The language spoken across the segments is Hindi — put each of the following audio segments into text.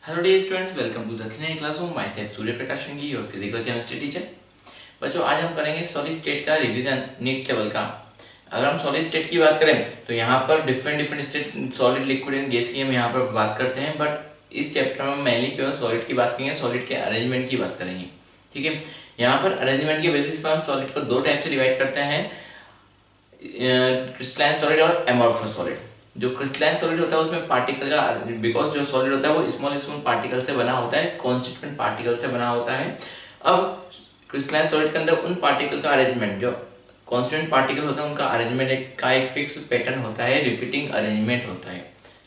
Hello dear students, welcome to Dakshini classroom. Myself Surya Prakash Rangi, your physical chemistry teacher. बच्चों, आज हम करेंगे सॉलिड स्टेट का रिवीजन नीट लेवल का। अगर हम सॉलिड स्टेट की बात करें तो यहाँ पर different state solid, liquid and gas की हम यहाँ पर बात करते हैं। बट इस चैप्टर में मेनली केवल सॉलिड की बात करेंगे, सॉलिड के अरेंजमेंट की बात करेंगे। ठीक है, यहाँ पर अरेंजमेंट के बेसिस पर हम सॉलिड को दो टाइप से डिवाइड करते हैं, क्रिस्टलाइन सॉलिड और एमॉर्फस सॉलिड। जो क्रिस्टलाइन सॉलिड होता है उसमें पार्टिकल का, बिकॉज जो सॉलिड होता है वो स्मॉल स्मॉल पार्टिकल से बना होता है, कॉन्स्टिट्यूएंट पार्टिकल से बना होता है। अब क्रिस्टलाइन सॉलिड के अंदर उन पार्टिकल का अरेंजमेंट, जो कॉन्स्टिट्यूएंट पार्टिकल होता है उनका अरेंजमेंट का एक फिक्स पैटर्न होता है, रिपीटिंग अरेंजमेंट होता है,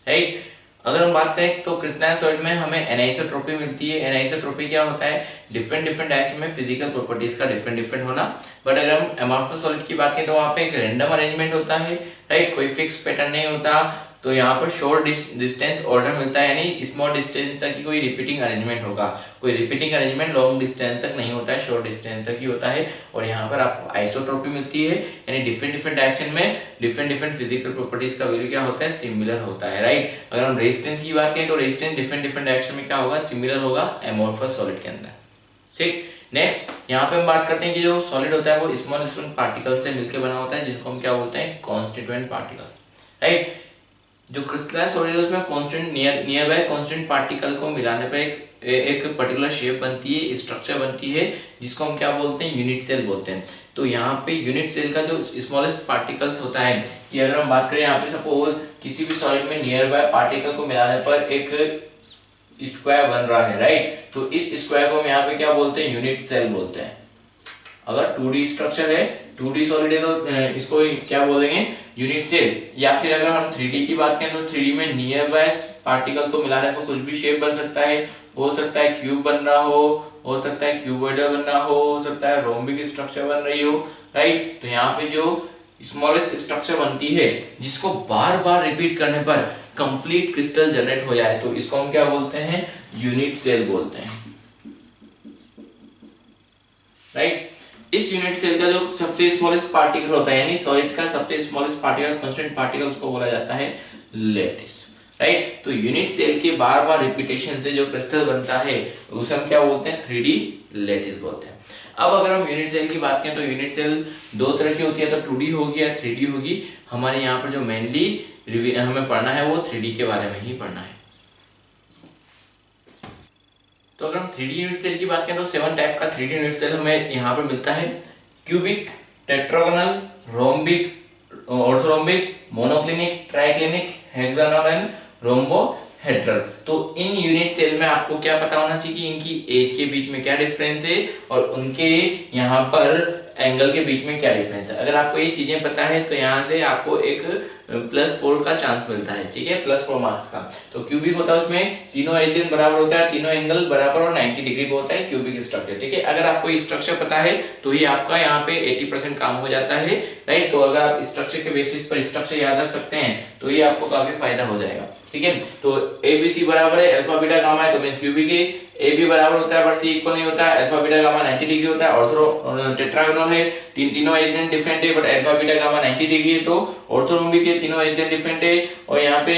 राइट। अगर हम बात करें तो क्रिस्टलाइन सॉलिड में हमें एनिसोट्रॉपी मिलती है। एनिसोट्रॉपी क्या होता है? डिफरेंट डायरेक्शन में फिजिकल प्रॉपर्टीज का डिफरेंट होना। बट अगर हम एमॉर्फस सॉलिड की बात करें तो वहाँ पे एक रैंडम अरेंजमेंट होता है, राइट। कोई फिक्स पैटर्न नहीं होता। तो यहाँ पर शॉर्ट डिस्टेंस ऑर्डर मिलता है, यानी स्मॉल डिस्टेंस तक की कोई रिपीटिंग अरेंजमेंट होगा। कोई रिपीटिंग अरेंजमेंट लॉन्ग डिस्टेंस तक नहीं होता है, शॉर्ट डिस्टेंस तक ही होता है। और यहाँ पर आपको आइसोट्रॉपी मिलती है, यानी डिफरेंट डायरेक्शन में डिफरेंट फिजिकल प्रॉपर्टीज का वैल्यू क्या होता है? सिमिलर होता है, राइट। अगर हम रेजिस्टेंस की बात करें तो रेजिस्टेंस डिफरेंट डायरेक्शन में क्या होगा? सिमिलर होगा एमॉर्फस सॉलिड के अंदर। ठीक, नेक्स्ट यहाँ पे हम बात करते हैं कि जो सॉलिड होता है वो स्मॉल पार्टिकल से मिलकर बना होता है, जिनको हम क्या बोलते हैं? Constituent particle, right. जो क्रिस्टलाइन सॉलिड है उसमें constant near by constant particle को मिलाने पर एक पर्टिकुलर शेप बनती है, स्ट्रक्चर बनती है, जिसको हम क्या बोलते हैं? यूनिट सेल बोलते हैं। तो यहाँ पे यूनिट सेल का जो स्मॉलेस्ट पार्टिकल्स होता है, कि अगर हम बात करें यहाँ पे सपोज किसी भी सॉलिड में नियर बाय पार्टिकल को मिलाने पर एक स्क्वायर बन रहा है, राइट। तो इस स्क्वायर को हम यहाँ पे क्या बोलते हैं? यूनिट सेल बोलते हैं। अगर 2D स्ट्रक्चर है, 2D सॉलिड है, तो इसको क्या बोलेंगे? Unit cell. या फिर अगर हम 3D की बात करें तो 3D में नियर बाय पार्टिकल को मिलाने पर कुछ भी शेप बन सकता है। हो सकता है क्यूब बन रहा हो सकता है क्यूबॉइडल बन रहा हो सकता है रोम्बिक स्ट्रक्चर बन रही हो, राइट। तो यहाँ पे जो स्मॉलेस्ट स्ट्रक्चर बनती है, जिसको बार बार रिपीट करने पर कंप्लीट क्रिस्टल जनरेट हो जाए, तो इसको हम क्या बोलते हैं? यूनिट सेल बोलते हैं, राइट। इस यूनिट सेल का जो सबसे स्मॉलेस्ट पार्टिकल होता है, यानी सॉलिड का सबसे स्मॉलेस्ट पार्टिकल, कांस्टेंट पार्टिकल, उसको बोला जाता है लैटिस, राइट। तो यूनिट सेल के बार बार रिपीटेशन से जो क्रिस्टल बनता है उसे हम क्या बोलते हैं? 3D लैटिस बोलते हैं। अब अगर हम यूनिट सेल की बात करें तो यूनिट सेल दो तरह की होती है, तो 2D होगी या 3D होगी। हमारे यहाँ पर जो मेनली हमें पढ़ना है वो 3D के बारे में ही पढ़ना है। तो अगर हम 3D यूनिट सेल की बात करें तो 7 टाइप का 3D यूनिट सेल हमें यहाँ पर मिलता है। Cubic, tetragonal, rhombic, orthorhombic, monoclinic, triclinic, hexagonal and rhombohedral. तो इन यूनिट सेल में आपको क्या पता होना चाहिए कि इनकी एज के बीच में क्या डिफरेंस है और उनके यहाँ पर एंगल के बीच में क्या डिफरेंस है। अगर आपको ये चीजें पता है तो यहाँ से आपको एक +4 का चांस मिलता है, ठीक है, +4 मार्क्स का। तो क्यूबिक होता है, उसमें तीनों एज लेंथ बराबर होता है, तीनों एंगल बराबर और 90 डिग्री पे होता है क्यूबिक स्ट्रक्चर, ठीक है। अगर आपको स्ट्रक्चर पता है तो ही आपका यहाँ पे 80% काम हो जाता है, राइट। तो अगर आप स्ट्रक्चर के बेसिस पर स्ट्रक्चर याद रख सकते हैं तो ये आपको काफी फायदा हो जाएगा, ठीक है। तो ABC बराबर है अल्फा बीटा गामा है, तो मींस क्यूबिक है। AB बराबर होता है बट C इक्वल नहीं होता है, अल्फा बीटा गामा 90 डिग्री होता है। ऑर्थो टेट्रागोनल है, तीनों एज लेंथ डिफरेंट है but alpha beta gamma 90 degree है। तो ऑर्थोरोम्बिक है, तीनों एज लेंथ डिफरेंट है और यहाँ पे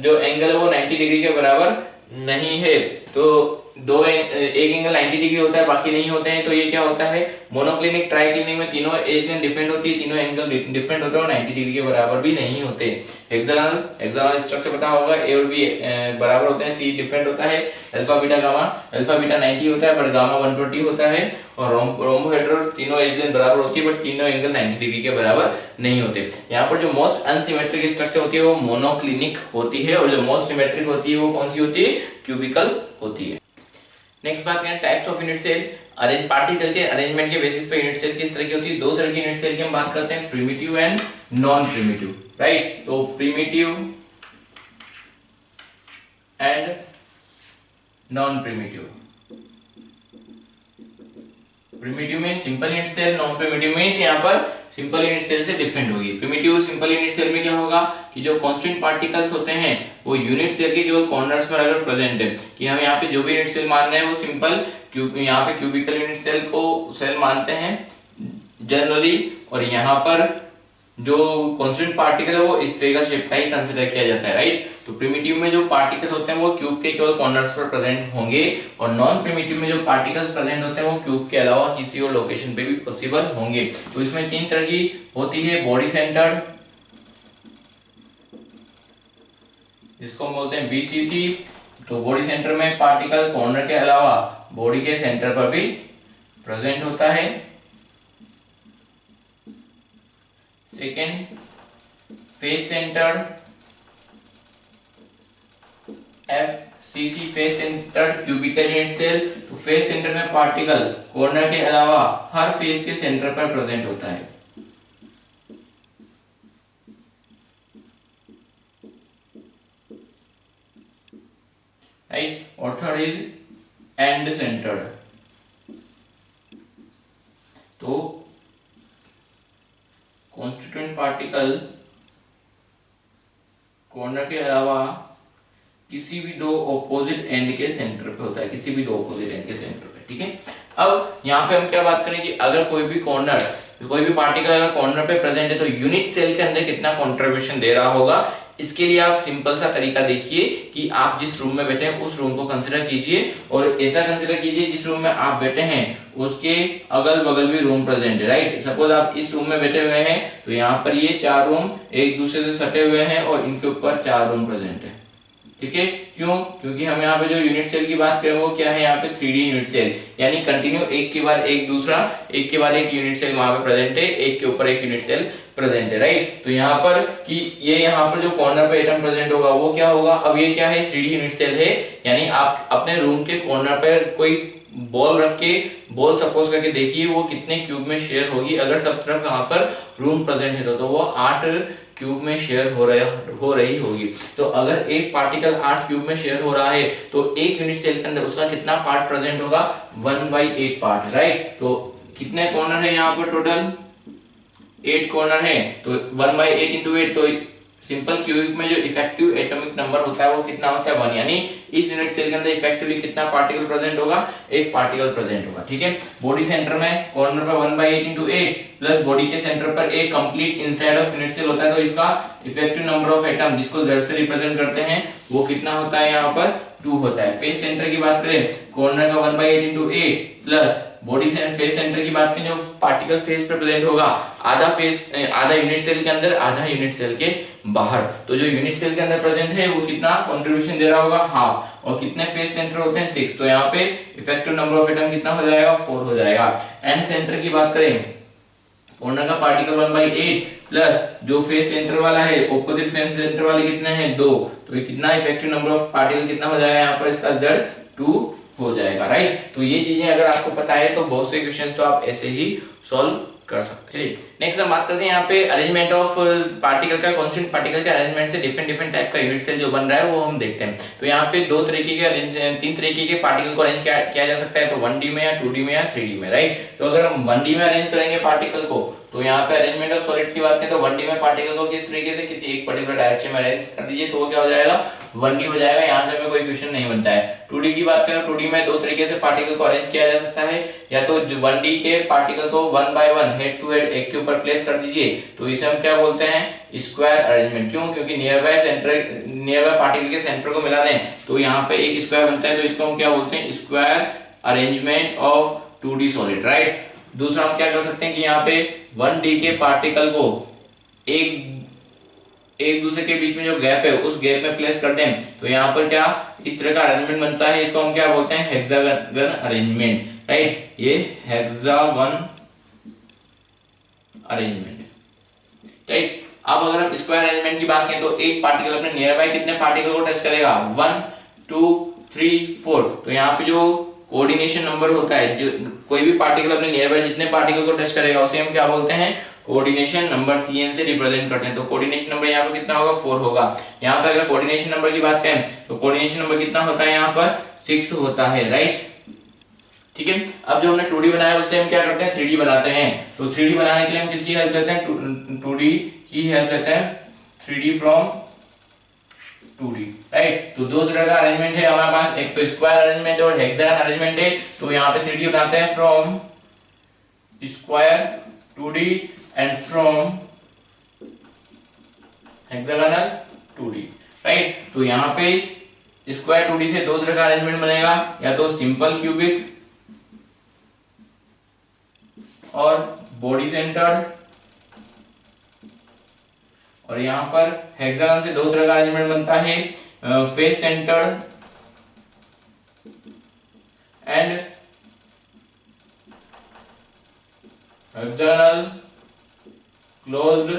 जो एंगल है वो 90 डिग्री के बराबर नहीं है। तो एक एंगल 90 डिग्री होता है, बाकी नहीं होते हैं। तो ये क्या होता है? मोनोक्लिनिक, ट्राइक्लिनिक में तीनों एज लेंथ डिफरेंट होती है, तीनों एंगल डिफरेंट होते हैं और 90 डिग्री के बराबर भी नहीं होते। हेक्सागोनल स्ट्रक्चर पता होगा, ए और बी बराबर होते हैं, सी डिफरेंट होता है। अल्फा बीटा 90 होता है बट गामा 120 होता है। और रोम्बोहेड्रल तीनों एज लेंथ बराबर होती है बट तीनों एंगल 90 डिग्री के बराबर नहीं होते। यहाँ पर जो मोस्ट अनसिमेट्रिक स्ट्रक्चर होती है वो मोनोक्लिनिक होती है और जो मोस्ट सिमेट्रिक होती है वो कौन सी होती है? क्यूबिकल होती है। नेक्स्ट बात करें types of unit cell. Arrange particle के अरेंजमेंट के बेसिस पे यूनिट सेल किस तरह की होती है? दो तरह की यूनिट सेल की हम बात करते हैं, primitive and non primitive, right. तो primitive and non primitive. Primitive में simple unit cell, non primitive में यहाँ पर सिंपल यूनिट सेल से डिफरेंट होगी। प्रिमिटिव सिंपल यूनिट सेल में क्या होगा कि जो कांस्टेंट पार्टिकल्स होते हैं वो यूनिट सेल के जो कॉर्नर्स पर अगर प्रेजेंट है, कि हम यहाँ पे जो भी यूनिट सेल मान रहे हैं वो सिंपल यहाँ पे क्यूबिकल यूनिट सेल को सेल मानते हैं जनरली। और यहाँ पर जो कॉन्स्टिट्यूएंट पार्टिकल है वो स्फेयर का शेप का ही कंसीडर किया जाता है, राइट। तो प्रिमिटिव में जो पार्टिकल्स होते हैं वो क्यूब के केवल कॉर्नर्स पर प्रेजेंट होंगे, और नॉन प्रिमिटिव में जो पार्टिकल्स प्रेजेंट होते हैं वो क्यूब के अलावा किसी और लोकेशन पे भी पॉसिबल होंगे। तो इसमें तीन तरह की होती है, बॉडी सेंटर्ड, जिसको हम बोलते हैं बीसीसी। तो बॉडी सेंटर में पार्टिकल कॉर्नर के अलावा बॉडी के सेंटर पर भी प्रेजेंट होता है। Second, face centre, FCC, face centre cubical unit cell. तो फेस सेंटर में पार्टिकल कॉर्नर के अलावा हर फेस के सेंटर पर प्रेजेंट होता है, राइट। और थर्ड इज एंड सेंटर्ड। तो कॉन्स्टिट्यूएंट पार्टिकल कॉर्नर के अलावा किसी भी दो ऑपोजिट एंड के सेंटर पे होता है, किसी भी दो ऑपोजिट एंड के सेंटर पे, ठीक है। अब यहाँ पे हम क्या बात करें कि अगर कोई भी पार्टिकल अगर कॉर्नर पे प्रेजेंट है तो यूनिट सेल के अंदर कितना कंट्रीब्यूशन दे रहा होगा। इसके लिए आप सिंपल सा तरीका देखिए कि आप जिस रूम में बैठे हैं उस रूम को कंसीडर कीजिए, और ऐसा कंसीडर कीजिए जिस रूम में आप बैठे हैं उसके अगल बगल भी रूम प्रेजेंट है, राइट। सपोज आप इस रूम में बैठे हुए हैं तो यहाँ पर ये चार रूम एक दूसरे से सटे हुए हैं और इनके ऊपर चार रूम प्रेजेंट है, ठीक है। क्यों? क्योंकि हम यहाँ पे जो यूनिट सेल की बात करें वो क्या है, यहाँ पे 3D यूनिट सेल, यानी कंटिन्यू एक के बाद एक दूसरा, एक के बाद एक यूनिट सेल वहां पे प्रेजेंट है, एक के ऊपर एक यूनिट सेल प्रेजेंट है, राइट। तो यहाँ पर कि ये यहाँ पर जो कॉर्नर पे एटम प्रेजेंट होगा वो क्या होगा, अब ये क्या है 3D यूनिट सेल है, यानी आप अपने रूम के कॉर्नर पर कोई बॉल रख के बॉल सपोज करके देखिए वो कितने क्यूब में शेयर होगी। अगर सब तरफ यहाँ पर रूम प्रेजेंट है तो वो 8 क्यूब में शेयर हो रही होगी। तो अगर एक पार्टिकल 8 क्यूब में शेयर हो रहा है तो एक यूनिट सेल के अंदर उसका कितना पार्ट प्रेजेंट होगा, 1/8 पार्ट, राइट। तो कितने कॉर्नर है यहाँ पर, टोटल 8 कॉर्नर है, तो 1/8 इंटू 8, तो सिंपल क्यूबिक में जो इफेक्टिव एटॉमिक नंबर होता है वो कितना होता है 1, यानी इस यूनिट सेल के अंदर इफेक्टिवली कितना पार्टिकल प्रेजेंट होगा, एक पार्टिकल प्रेजेंट होगा, ठीक है। बॉडी सेंटर में कॉर्नर पर 1/8 इंटू 8 प्लस बॉडी के सेंटर पर एक complete inside of unit cell होता है, तो इसका इफेक्टिव नंबर ऑफ एटम जिसको Z से रिप्रेजेंट करते हैं वो कितना होता है, यहाँ पर 2 होता है। फेस सेंटर की बात करें, कॉर्नर का 1/8 इंटू 8 प्लस बॉडी से फेस सेंटर की बात करें जो पार्टिकल फेस पे प्रेजेंट होगा, आधा यूनिट सेल के अंदर आधा यूनिट सेल के बाहर। तो जो यूनिट सेल के अंदर प्रेजेंट है वो कितना कंट्रीब्यूशन दे रहा होगा, हाफ। और कितने फेस सेंटर होते हैं 6, तो यहाँ पे इफेक्टिव नंबर ऑफ एटम कितना हो जाएगा, 4 हो जाएगा। एंड सेंटर की बात करें, कॉर्नर का पार्टिकल 1/8 प्लस जो फेस सेंटर वाला है ऑपोजिट फेस सेंटर वाले कितने हैं 2, तो ये कितना इफेक्टिव नंबर ऑफ पार्टिकल कितना हो जाएगा, यहाँ पर इसका Z2 हो जाएगा, राइट। तो ये चीजें अगर आपको पता है तो बहुत से क्वेश्चंस तो आप ऐसे ही सॉल्व कर सकते हैं। नेक्स्ट हम बात करते हैं यहाँ पे अरेंजमेंट ऑफ पार्टिकल का, कांस्टेंट पार्टिकल के अरेंजमेंट से डिफरेंट टाइप का यूनिट सेल जो बन रहा है वो हम देखते हैं। तो यहाँ पे तीन तरीके के पार्टिकल को अरेंज किया जा सकता है, तो 1D में या 2D में या 3D में, राइट। तो अगर हम 1D में अरेंज करेंगे पार्टिकल को, तो यहाँ पे अरेंजमेंट ऑफ सॉलिड की बात करें तो 1D में पार्टिकल को किस तरीके से किसी एक पर्टिकुलर डायरेक्शन में अरेंज कर दीजिए तो वो क्या हो जाएगा, 1D हो जाएगा, यहाँ से हमें कोई क्वेश्चन नहीं बनता है। 2D की बात करें, 2D में दो तरीके से पार्टिकल को अरेंज किया जा सकता है, या तो 1D के पार्टिकल को 1 by 1 हेड टू हेड एक के ऊपर प्लेस कर दीजिए, तो इसे हम क्या बोलते हैं, स्क्वायर अरेंजमेंट। क्यों? क्योंकि नियर बाय पार्टिकल के सेंटर को मिला दें तो यहाँ पे एक स्क्वायर बनता है, तो इसको हम क्या बोलते हैं, square arrangement of 2D solid, right. दूसरा हम क्या कर सकते हैं कि यहाँ पे 1D के पार्टिकल को एक दूसरे के बीच में जो गैप है उस गैप में प्लेस कर दें, तो यहाँ पर क्या इस तरह का अरेंजमेंट बनता है, इसको हम क्या बोलते हैं, हेक्सागन अरेंजमेंट, राइट। ये हेक्सागन अरेंजमेंट, राइट। अब अगर हम स्क्वायर अरेंजमेंट की बात करें तो एक पार्टिकल अपने नियर बाय कितने पार्टिकल को टच करेगा, 1 2 3 4, तो यहाँ पे जो कोऑर्डिनेशन नंबर होता है, जो कोई भी पार्टिकल अपने नियर बाय जितने पार्टिकल को टच करेगा उसे हम क्या बोलते हैं, कोऑर्डिनेशन नंबर CN से रिप्रेजेंट करते हैं। तो कोऑर्डिनेशन नंबर यहाँ पर कितना होगा, 4 होगा। यहाँ पर अगर कोऑर्डिनेशन नंबर की बात करें तो कोऑर्डिनेशन नंबर कितना होता है, यहाँ पर 6 होता है, राइट, ठीक है। अब जो हमने 2D बनाया उससे हम क्या करते हैं, 3D बनाते हैं। तो 3D बनाने के लिए हम किसकी हेल्प लेते हैं, 2D की हेल्प लेते हैं, 3D फ्रॉम 2D, राइट। तो दो तरह का अरेंजमेंट है हमारे पास, एक तो स्क्वायर अरेंजमेंट और हेक्सागन अरेंजमेंट है। तो यहाँ पे 3D बनाते हैं from square 2D and from hexagonal 2D, right. तो यहाँ पे स्क्वायर 2D से दो तरह का अरेंजमेंट बनेगा, या तो सिंपल क्यूबिक और बॉडी सेंटर्ड, और यहाँ पर हेक्सागन से दो तरह का अरेंजमेंट बनता है, face centred and hexagonal closed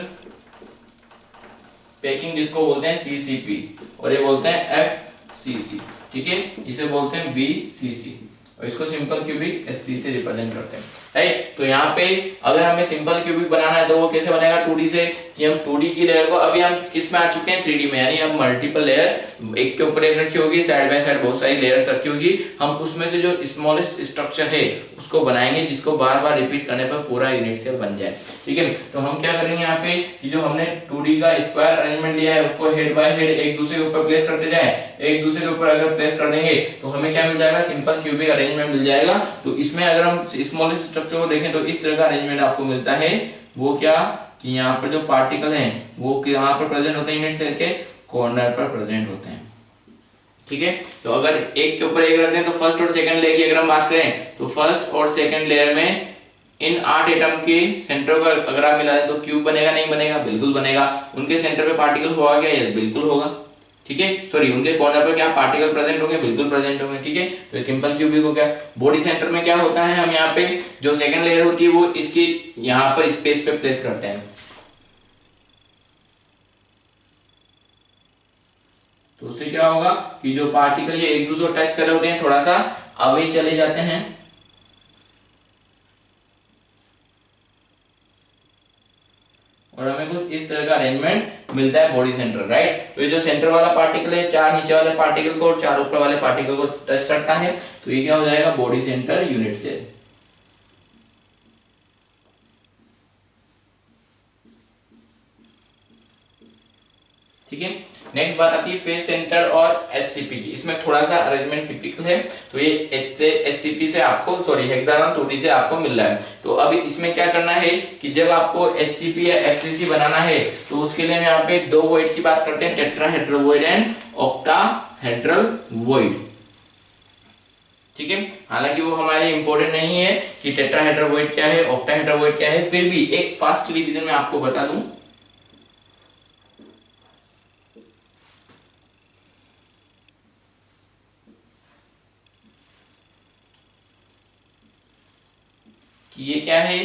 packing, जिसको बोलते हैं सीसीपी, और ये बोलते हैं एफसीसी, ठीक है, इसे बोलते हैं बीसीसी, और इसको सिंपल क्यूबिक एससी से रिप्रेजेंट करते हैं, राइट। तो यहाँ पे अगर हमें सिंपल क्यूबिक बनाना है तो वो कैसे बनेगा 2D से, कि हम 2D की लेयर को, अभी हम किस में आ चुके हैं 3D में, यानी अब मल्टीपल लेयर एक के ऊपर एक रखी होगी, साइड बाय साइड बहुत सारी लेयर्स रखी होगी, हम उसमें से जो स्मॉलेस्ट स्ट्रक्चर है उसको बनाएंगे, जिसको बार बार रिपीट करने पर पूरा यूनिट सेल बन जाए, ठीक है। तो हम क्या करेंगे यहाँ पे कि जो हमने 2D का स्क्वायर अरेंजमेंट लिया है उसको हेड बाय हेड एक दूसरे के ऊपर प्लेस करते जाए, एक दूसरे के ऊपर अगर प्लेस कर देंगे तो हमें क्या मिल जाएगा, सिंपल क्यूबिक अरेंजमेंट मिल जाएगा। तो इसमें अगर हम स्मॉलेस्ट स्ट्रक्चर को देखें तो इस तरह का अरेंजमेंट आपको मिलता है, वो क्या कि यहाँ पर जो पार्टिकल हैं वो यहाँ पर प्रेजेंट होते हैं, यूनिट सेल के कॉर्नर पर प्रेजेंट होते हैं, ठीक है। तो अगर एक के ऊपर एक रखते हैं तो फर्स्ट और सेकंड लेयर की अगर हम बात करें तो फर्स्ट और सेकंड लेयर में इन 8 एटम के सेंटर को अगर आप मिला दें तो क्यूब बनेगा, नहीं बनेगा, बिल्कुल बनेगा। उनके सेंटर पे पार्टिकल होगा क्या, यस बिल्कुल होगा, ठीक है। सॉरी, उनके कॉर्नर पर क्या पार्टिकल प्रेजेंट होंगे, बिल्कुल प्रेजेंट होंगे, ठीक है। तो सिंपल क्यूबिक हो गया। बॉडी सेंटर में क्या होता है, हम यहाँ पे जो सेकंड लेयर होती है वो इसकी यहाँ पर स्पेस पे प्लेस करते हैं, तो उससे क्या होगा कि जो पार्टिकल ये एक दूसरे को टच कर रहे होते हैं थोड़ा सा अवे चले जाते हैं, और हमें कुछ इस तरह का अरेंजमेंट मिलता है बॉडी सेंटर, राइट। तो ये जो सेंटर वाला पार्टिकल है 4 नीचे वाले पार्टिकल को और 4 ऊपर वाले पार्टिकल को टच करता है, तो ये क्या हो जाएगा, बॉडी सेंटर यूनिट सेल, ठीक है। नेक्स्ट बात आती है फेस सेंटर और एससीपी की। इसमें थोड़ा सा अरेंजमेंट टिपिकल है, तो ये एससीपी से आपको, सॉरी, हेक्सागोनल 2D से आपको मिल रहा है। तो अभी इसमें क्या करना है कि जब आपको एससीपी या एफसीसी बनाना है तो उसके लिए हम यहाँ पे दो वॉइड की बात करते हैं, tetrahedral void and octahedral void, ठीक है। हालांकि वो हमारे लिए इंपॉर्टेंट नहीं है कि टेट्राहेड्रल वॉइड क्या है, ऑक्टाहेड्रल वॉइड क्या है, फिर भी एक फास्ट रिवीजन में आपको बता दूं कि ये क्या है,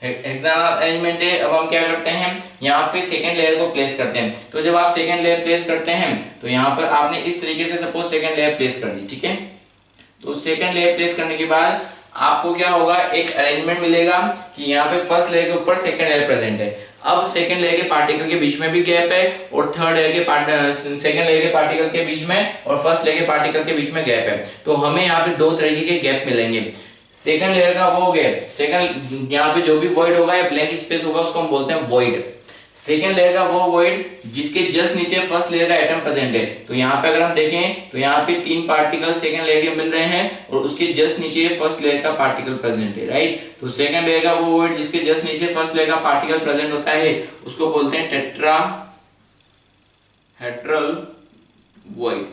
हेक्सागोनल अरेंजमेंट है। अब हम क्या करते हैं, यहाँ पे सेकंड लेयर को प्लेस करते हैं। तो जब आप सेकंड लेयर प्लेस करते हैं तो यहाँ पर आपने इस तरीके से सपोज सेकंड लेयर प्लेस कर दी, ठीक है। तो सेकंड लेयर प्लेस करने के बाद आपको क्या होगा, एक अरेंजमेंट मिलेगा कि यहाँ पे फर्स्ट लेयर के ऊपर सेकंड लेयर प्रेजेंट है। अब सेकंड लेयर के पार्टिकल के बीच में भी गैप है, और थर्ड लेयर के सेकंड लेयर के पार्टिकल के बीच में और फर्स्ट लेयर के पार्टिकल के बीच में गैप है। तो हमें यहाँ पे दो तरीके के गैप मिलेंगे। सेकंड लेयर का वो गैप, सेकंड यहाँ पे जो भी वॉइड होगा या ब्लैंक स्पेस होगा उसको हम बोलते हैं वॉइड। सेकंड लेयर का वो वॉइड जिसके जस्ट नीचे फर्स्ट लेयर का एटम प्रेजेंट है। तो यहाँ पे अगर हम देखें तो यहाँ पे 3 पार्टिकल सेकंड लेयर के मिल रहे हैं और उसके जस्ट नीचे फर्स्ट लेयर का पार्टिकल प्रेजेंट है, राइट। तो सेकंड लेयर का वो वॉइड जिसके जस्ट नीचे फर्स्ट लेयर का पार्टिकल प्रेजेंट होता है उसको बोलते हैं टेट्राहेड्रल वॉइड,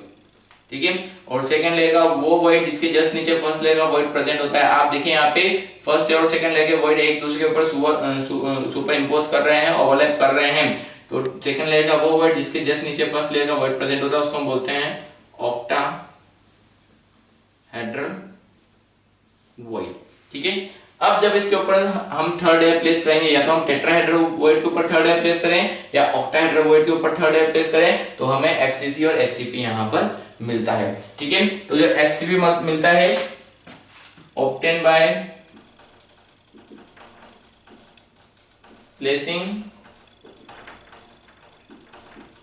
ठीक है। और सेकंड लेयर का वो वॉइड जिसके जस्ट नीचे फर्स्ट लेयर का वॉइड प्रेजेंट होता है। आप देखिए यहाँ पे फर्स्ट लेयर और सेकंड लेयर के वॉइड एक दूसरे के ऊपर सुपर इंपोज कर रहे हैं, ओवरलैप कर रहे हैं। तो सेकंड लेयर का वो वॉइड जिसके जस्ट नीचे फर्स्ट लेयर का वॉइड प्रेजेंट होता है उसको हम बोलते हैं ऑक्टाहेड्रल वॉइड, ठीक है। अब जब इसके ऊपर हम थर्ड लेयर प्लेस करेंगे, या तो हम टेट्राहेड्रल वॉइड के ऊपर थर्ड लेयर प्लेस करें या ऑक्टाहेड्रल वॉइड के ऊपर थर्ड लेयर प्लेस करें, तो हमें एफसीसी और एचसीपी यहाँ पर मिलता है, ठीक है। तो जो एचसीपी मिलता है obtain by placing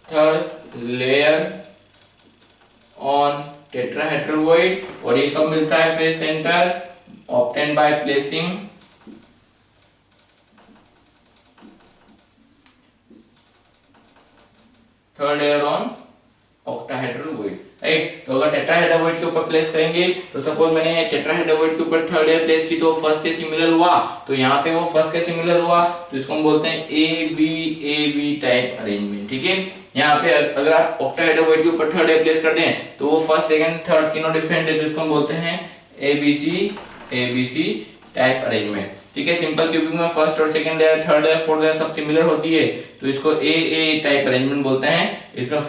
third layer on tetrahedral void, और ये कब मिलता है face centre, obtained by placing third layer on octahedral void. Right. तो अगर टेट्राहेड्रोइड के ऊपर प्लेस करेंगे तो सपोज मैंने टेट्राहेड्रोइड के ऊपर थर्ड लेयर प्लेस की तो फर्स्ट के सिमिलर हुआ, तो यहाँ पे वो फर्स्ट के सिमिलर हुआ, तो इसको हम बोलते हैं ए बी टाइप अरेंजमेंट। ठीक है, यहाँ पे अगर आप ऑक्टाहेड्रोइड के ऊपर थर्ड लेयर प्लेस कर दें तो वो फर्स्ट सेकंड थर्ड तीनों डिफरेंट है, तो इसको हम बोलते हैं A B C type arrangement. ठीक है, सिंपल क्यूबिक में फर्स्ट और second layer third layer fourth layer सब सिमिलर होती है, तो इसको ए टाइप अरेंजमेंट बोलते हैं। इसमें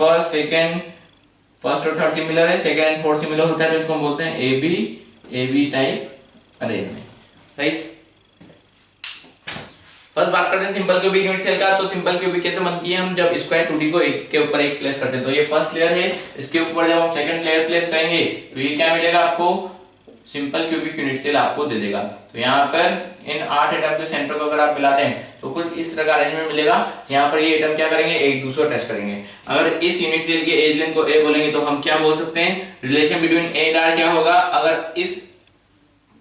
फर्स्ट और थर्ड सिमिलर है, सेकंड एंड फोर्थ सिमिलर होता है, तो इसको हम बोलते हैं A B type arrangement. Right, first बात करते हैं सिंपल क्यूबिक यूनिट सेल का। तो सिंपल क्यूबिक कैसे बनती है, हम जब स्क्वायर 2D को एक के ऊपर एक प्लेस करते हैं, तो ये फर्स्ट लेयर है, इसके ऊपर जब हम सेकंड लेयर प्लेस करेंगे तो ये क्या मिलेगा आपको, सिंपल क्यूबिक यूनिट सेल आपको दे देगा। तो यहाँ पर इन 8 एटम के सेंटर को अगर आप मिलाते हैं तो कुछ इस तरह का अरेंजमेंट मिलेगा। यहाँ पर ये एटम क्या करेंगे, एक दूसरे को टच करेंगे। अगर इस यूनिट सेल के एज लेंथ को ए बोलेंगे तो हम क्या बोल सकते हैं, relation between A and r क्या होगा, अगर इस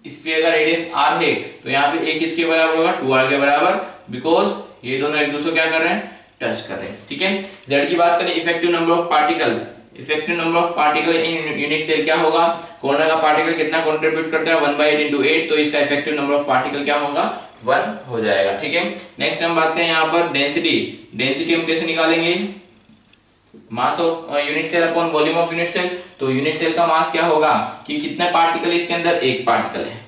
स्फीयर का रेडियस r है तो यहाँ पे a किसके बराबर होगा, 2r के बराबर, बिकॉज ये दोनों एक दूसरे को क्या कर रहे हैं, टच कर रहे हैं। ठीक है, z की बात करें, effective number of particle, effective number of particle in unit cell क्या होगा, कॉर्नर का पार्टिकल कितना कंट्रीब्यूट करता है 1/8 into 8, तो इसका इफेक्टिव नंबर ऑफ पार्टिकल क्या होगा, 1 हो जाएगा। ठीक है, नेक्स्ट हम बात करें यहाँ पर डेंसिटी। डेंसिटी हम कैसे निकालेंगे, mass of unit cell upon volume of unit cell. तो यूनिट सेल का मास क्या होगा कि कितने पार्टिकल इसके अंदर, एक पार्टिकल है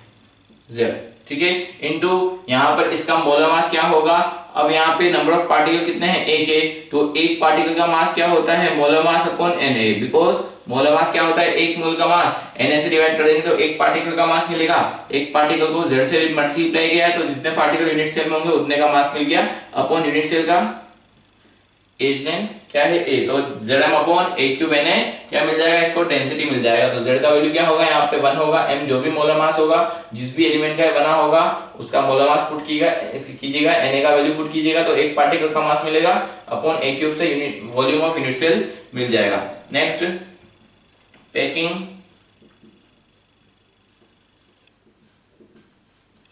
z। ठीक है, इनटू यहाँ पर इसका मोलर मास क्या होगा, अब यहाँ पे नंबर ऑफ पार्टिकल कितने हैं, एक है, तो एक पार्टिकल का मास क्या होता है, molar mass upon Na, because molar mass क्या होता है, एक मोल का मास, Na से डिवाइड कर देंगे तो एक पार्टिकल का मास मिलेगा। एक पार्टिकल को z से मल्टीप्लाई किया तो जितने पार्टिकल यूनिट सेल में होंगे उतने का मास मिल गया, अपॉन यूनिट सेल का एज लेंथ क्या है a, तो zm upon a cube Na क्या मिल जाएगा, इसको डेंसिटी मिल जाएगा। तो z का वैल्यू क्या होगा, यहाँ पे 1 होगा, m जो भी मोलर मास होगा, जिस भी एलिमेंट का बना होगा उसका मोलर मास पुट कीजिएगा, Na का वैल्यू पुट कीजिएगा, तो एक पार्टिकल का मास मिलेगा, अपॉन a क्यूब से unit volume of unit cell मिल जाएगा। Next packing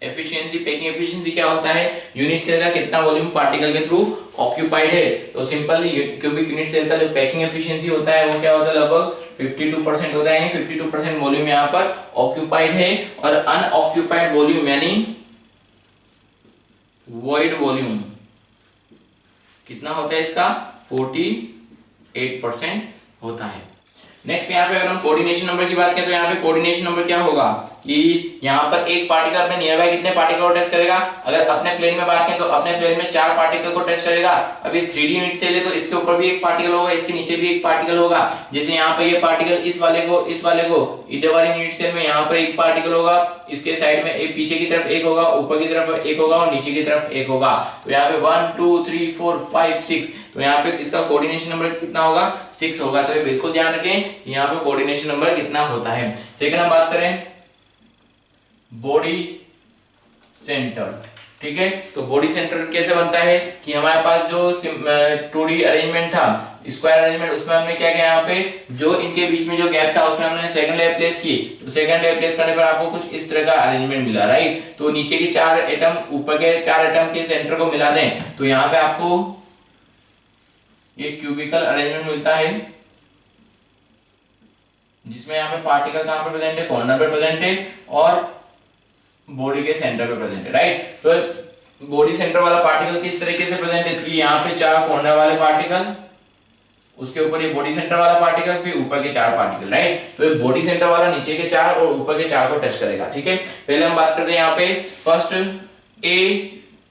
efficiency. Packing efficiency क्या होता है, यूनिट सेल का कितना वॉल्यूम पार्टिकल के थ्रू ऑक्यूपाइड है। तो सिंपली क्यूबिक यूनिट सेल का जो पैकिंग एफिशिएंसी होता है वो क्या होता है, लगभग 52% होता है, यानी 52% वॉल्यूम यहाँ पर ऑक्यूपाइड है। और अनऑक्यूपाइड वॉल्यूम यानी वॉइड वॉल्यूम कितना होता है इसका, 48% होता है। नेक्स्ट यहाँ पे अगर हम कोऑर्डिनेशन नंबर की बात करें तो यहाँ पे कोऑर्डिनेशन नंबर क्या होगा कि यहाँ पर एक पार्टिकल अपने नियर बाय कितने पार्टिकल को टच करेगा, अगर अपने प्लेन में बात करें तो अपने प्लेन में 4 पार्टिकल को टच करेगा। अभी 3D यूनिट सेल है तो इसके ऊपर भी एक पार्टिकल होगा, इसके नीचे भी एक पार्टिकल होगा। जैसे यहाँ पे ये पार्टिकल इस वाले को इधर वाली यूनिट सेल में यहाँ पर एक पार्टिकल होगा, इसके साइड में एक, पीछे की तरफ एक होगा, ऊपर की तरफ एक होगा और नीचे की तरफ एक होगा। तो यहाँ पे 1 2 3 4 5 6, तो यहाँ पे इसका कोऑर्डिनेशन नंबर कितना होगा, 6 होगा। तो ये बिल्कुल ध्यान रखें यहाँ पे कोऑर्डिनेशन नंबर कितना होता है। सेकंड हम बात करें बॉडी सेंटर। ठीक है, तो बॉडी सेंटर कैसे बनता है कि हमारे पास जो 2D अरेंजमेंट था, स्क्वायर अरेंजमेंट, उसमें हमने क्या किया, यहाँ पे जो इनके बीच में जो गैप था उसमें हमने सेकंड लेयर प्लेस की। तो सेकंड लेयर प्लेस करने पर आपको कुछ इस तरह का अरेंजमेंट मिला, राइट। तो नीचे के 4 एटम ऊपर के 4 एटम के सेंटर को मिला दें तो यहाँ पे आपको ये क्यूबिकल अरेंजमेंट मिलता है, जिसमें यहाँ पे पार्टिकल कहाँ पे प्रेजेंट है, कॉर्नर पे प्रेजेंट है और बॉडी के सेंटर पे प्रेजेंट है, राइट। तो बॉडी सेंटर वाला पार्टिकल किस तरीके से प्रेजेंट है कि यहाँ पे 4 कॉर्नर वाले पार्टिकल, उसके ऊपर ये बॉडी सेंटर वाला पार्टिकल, फिर ऊपर के 4 पार्टिकल, राइट। तो ये बॉडी सेंटर वाला नीचे के 4 और ऊपर के 4 को टच करेगा। ठीक है, पहले हम बात करते हैं यहाँ पे फर्स्ट A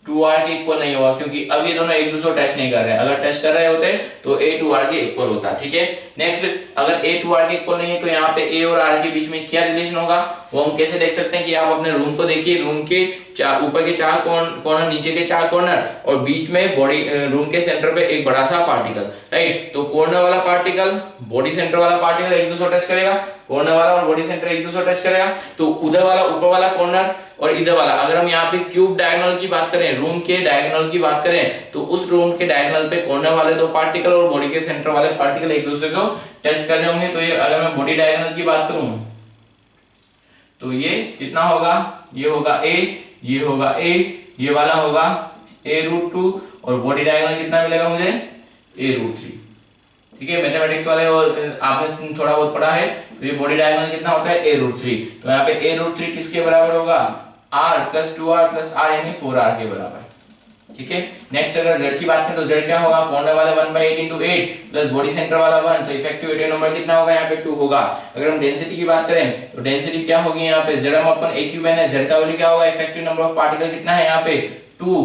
2r के इक्वल नहीं होगा, क्योंकि अब ये दोनों एक दूसरे को टच नहीं कर रहे हैं। अगर टच कर रहे होते तो a 2r के इक्वल होता। ठीक है, नेक्स्ट अगर a 2r के इक्वल नहीं है तो यहाँ पे a और r के बीच में क्या रिलेशन होगा वो हम कैसे देख सकते हैं कि आप अपने रूम को देखिए, रूम के ऊपर के 4 कॉर्नर, नीचे के 4 कॉर्नर और बीच में बॉडी रूम के सेंटर पे एक बड़ा सा पार्टिकल, राइट। तो कॉर्नर वाला पार्टिकल बॉडी सेंटर वाला पार्टिकल एक दूसरे को टच करेगा, कॉर्नर वाला और बॉडी सेंटर एक दूसरे को टच करेगा। तो उधर वाला ऊपर वाला कॉर्नर और इधर वाला, अगर हम यहाँ पे क्यूब डायगोनल की बात करें, रूम के डायगोनल की बात करें, तो उस रूम के डायगोनल पे कॉर्नर वाले 2 पार्टिकल और बॉडी के सेंटर वाले पार्टिकल एक दूसरे को टच कर रहे होंगे। तो ये अगर मैं बॉडी डायगोनल की बात करूं तो ये कितना होगा, ये होगा a, ये होगा a, ये वाला होगा a√2 और बॉडी डायगोनल कितना मिलेगा मुझे, a√3। ठीक है, मैथमेटिक्स वाले और आपने थोड़ा बहुत पढ़ा है, तो ये बॉडी डायगोनल कितना होता है a√3। तो यहाँ पे a√3 किसके बराबर होगा, r + 2r + r यानी 4r के बराबर। ठीक है, नेक्स्ट अगर z की बात करें तो z क्या होगा, कॉर्नर वाला 1/8 * 8 प्लस बॉडी सेंटर वाला 1, तो इफेक्टिव एटॉमिक नंबर कितना होगा, यहाँ पे 2 होगा। अगर हम डेंसिटी की बात करें तो डेंसिटी क्या होगी यहाँ पे, Zm/a³ है, z का वैल्यू क्या होगा, इफेक्टिव नंबर ऑफ पार्टिकल कितना है यहाँ पे 2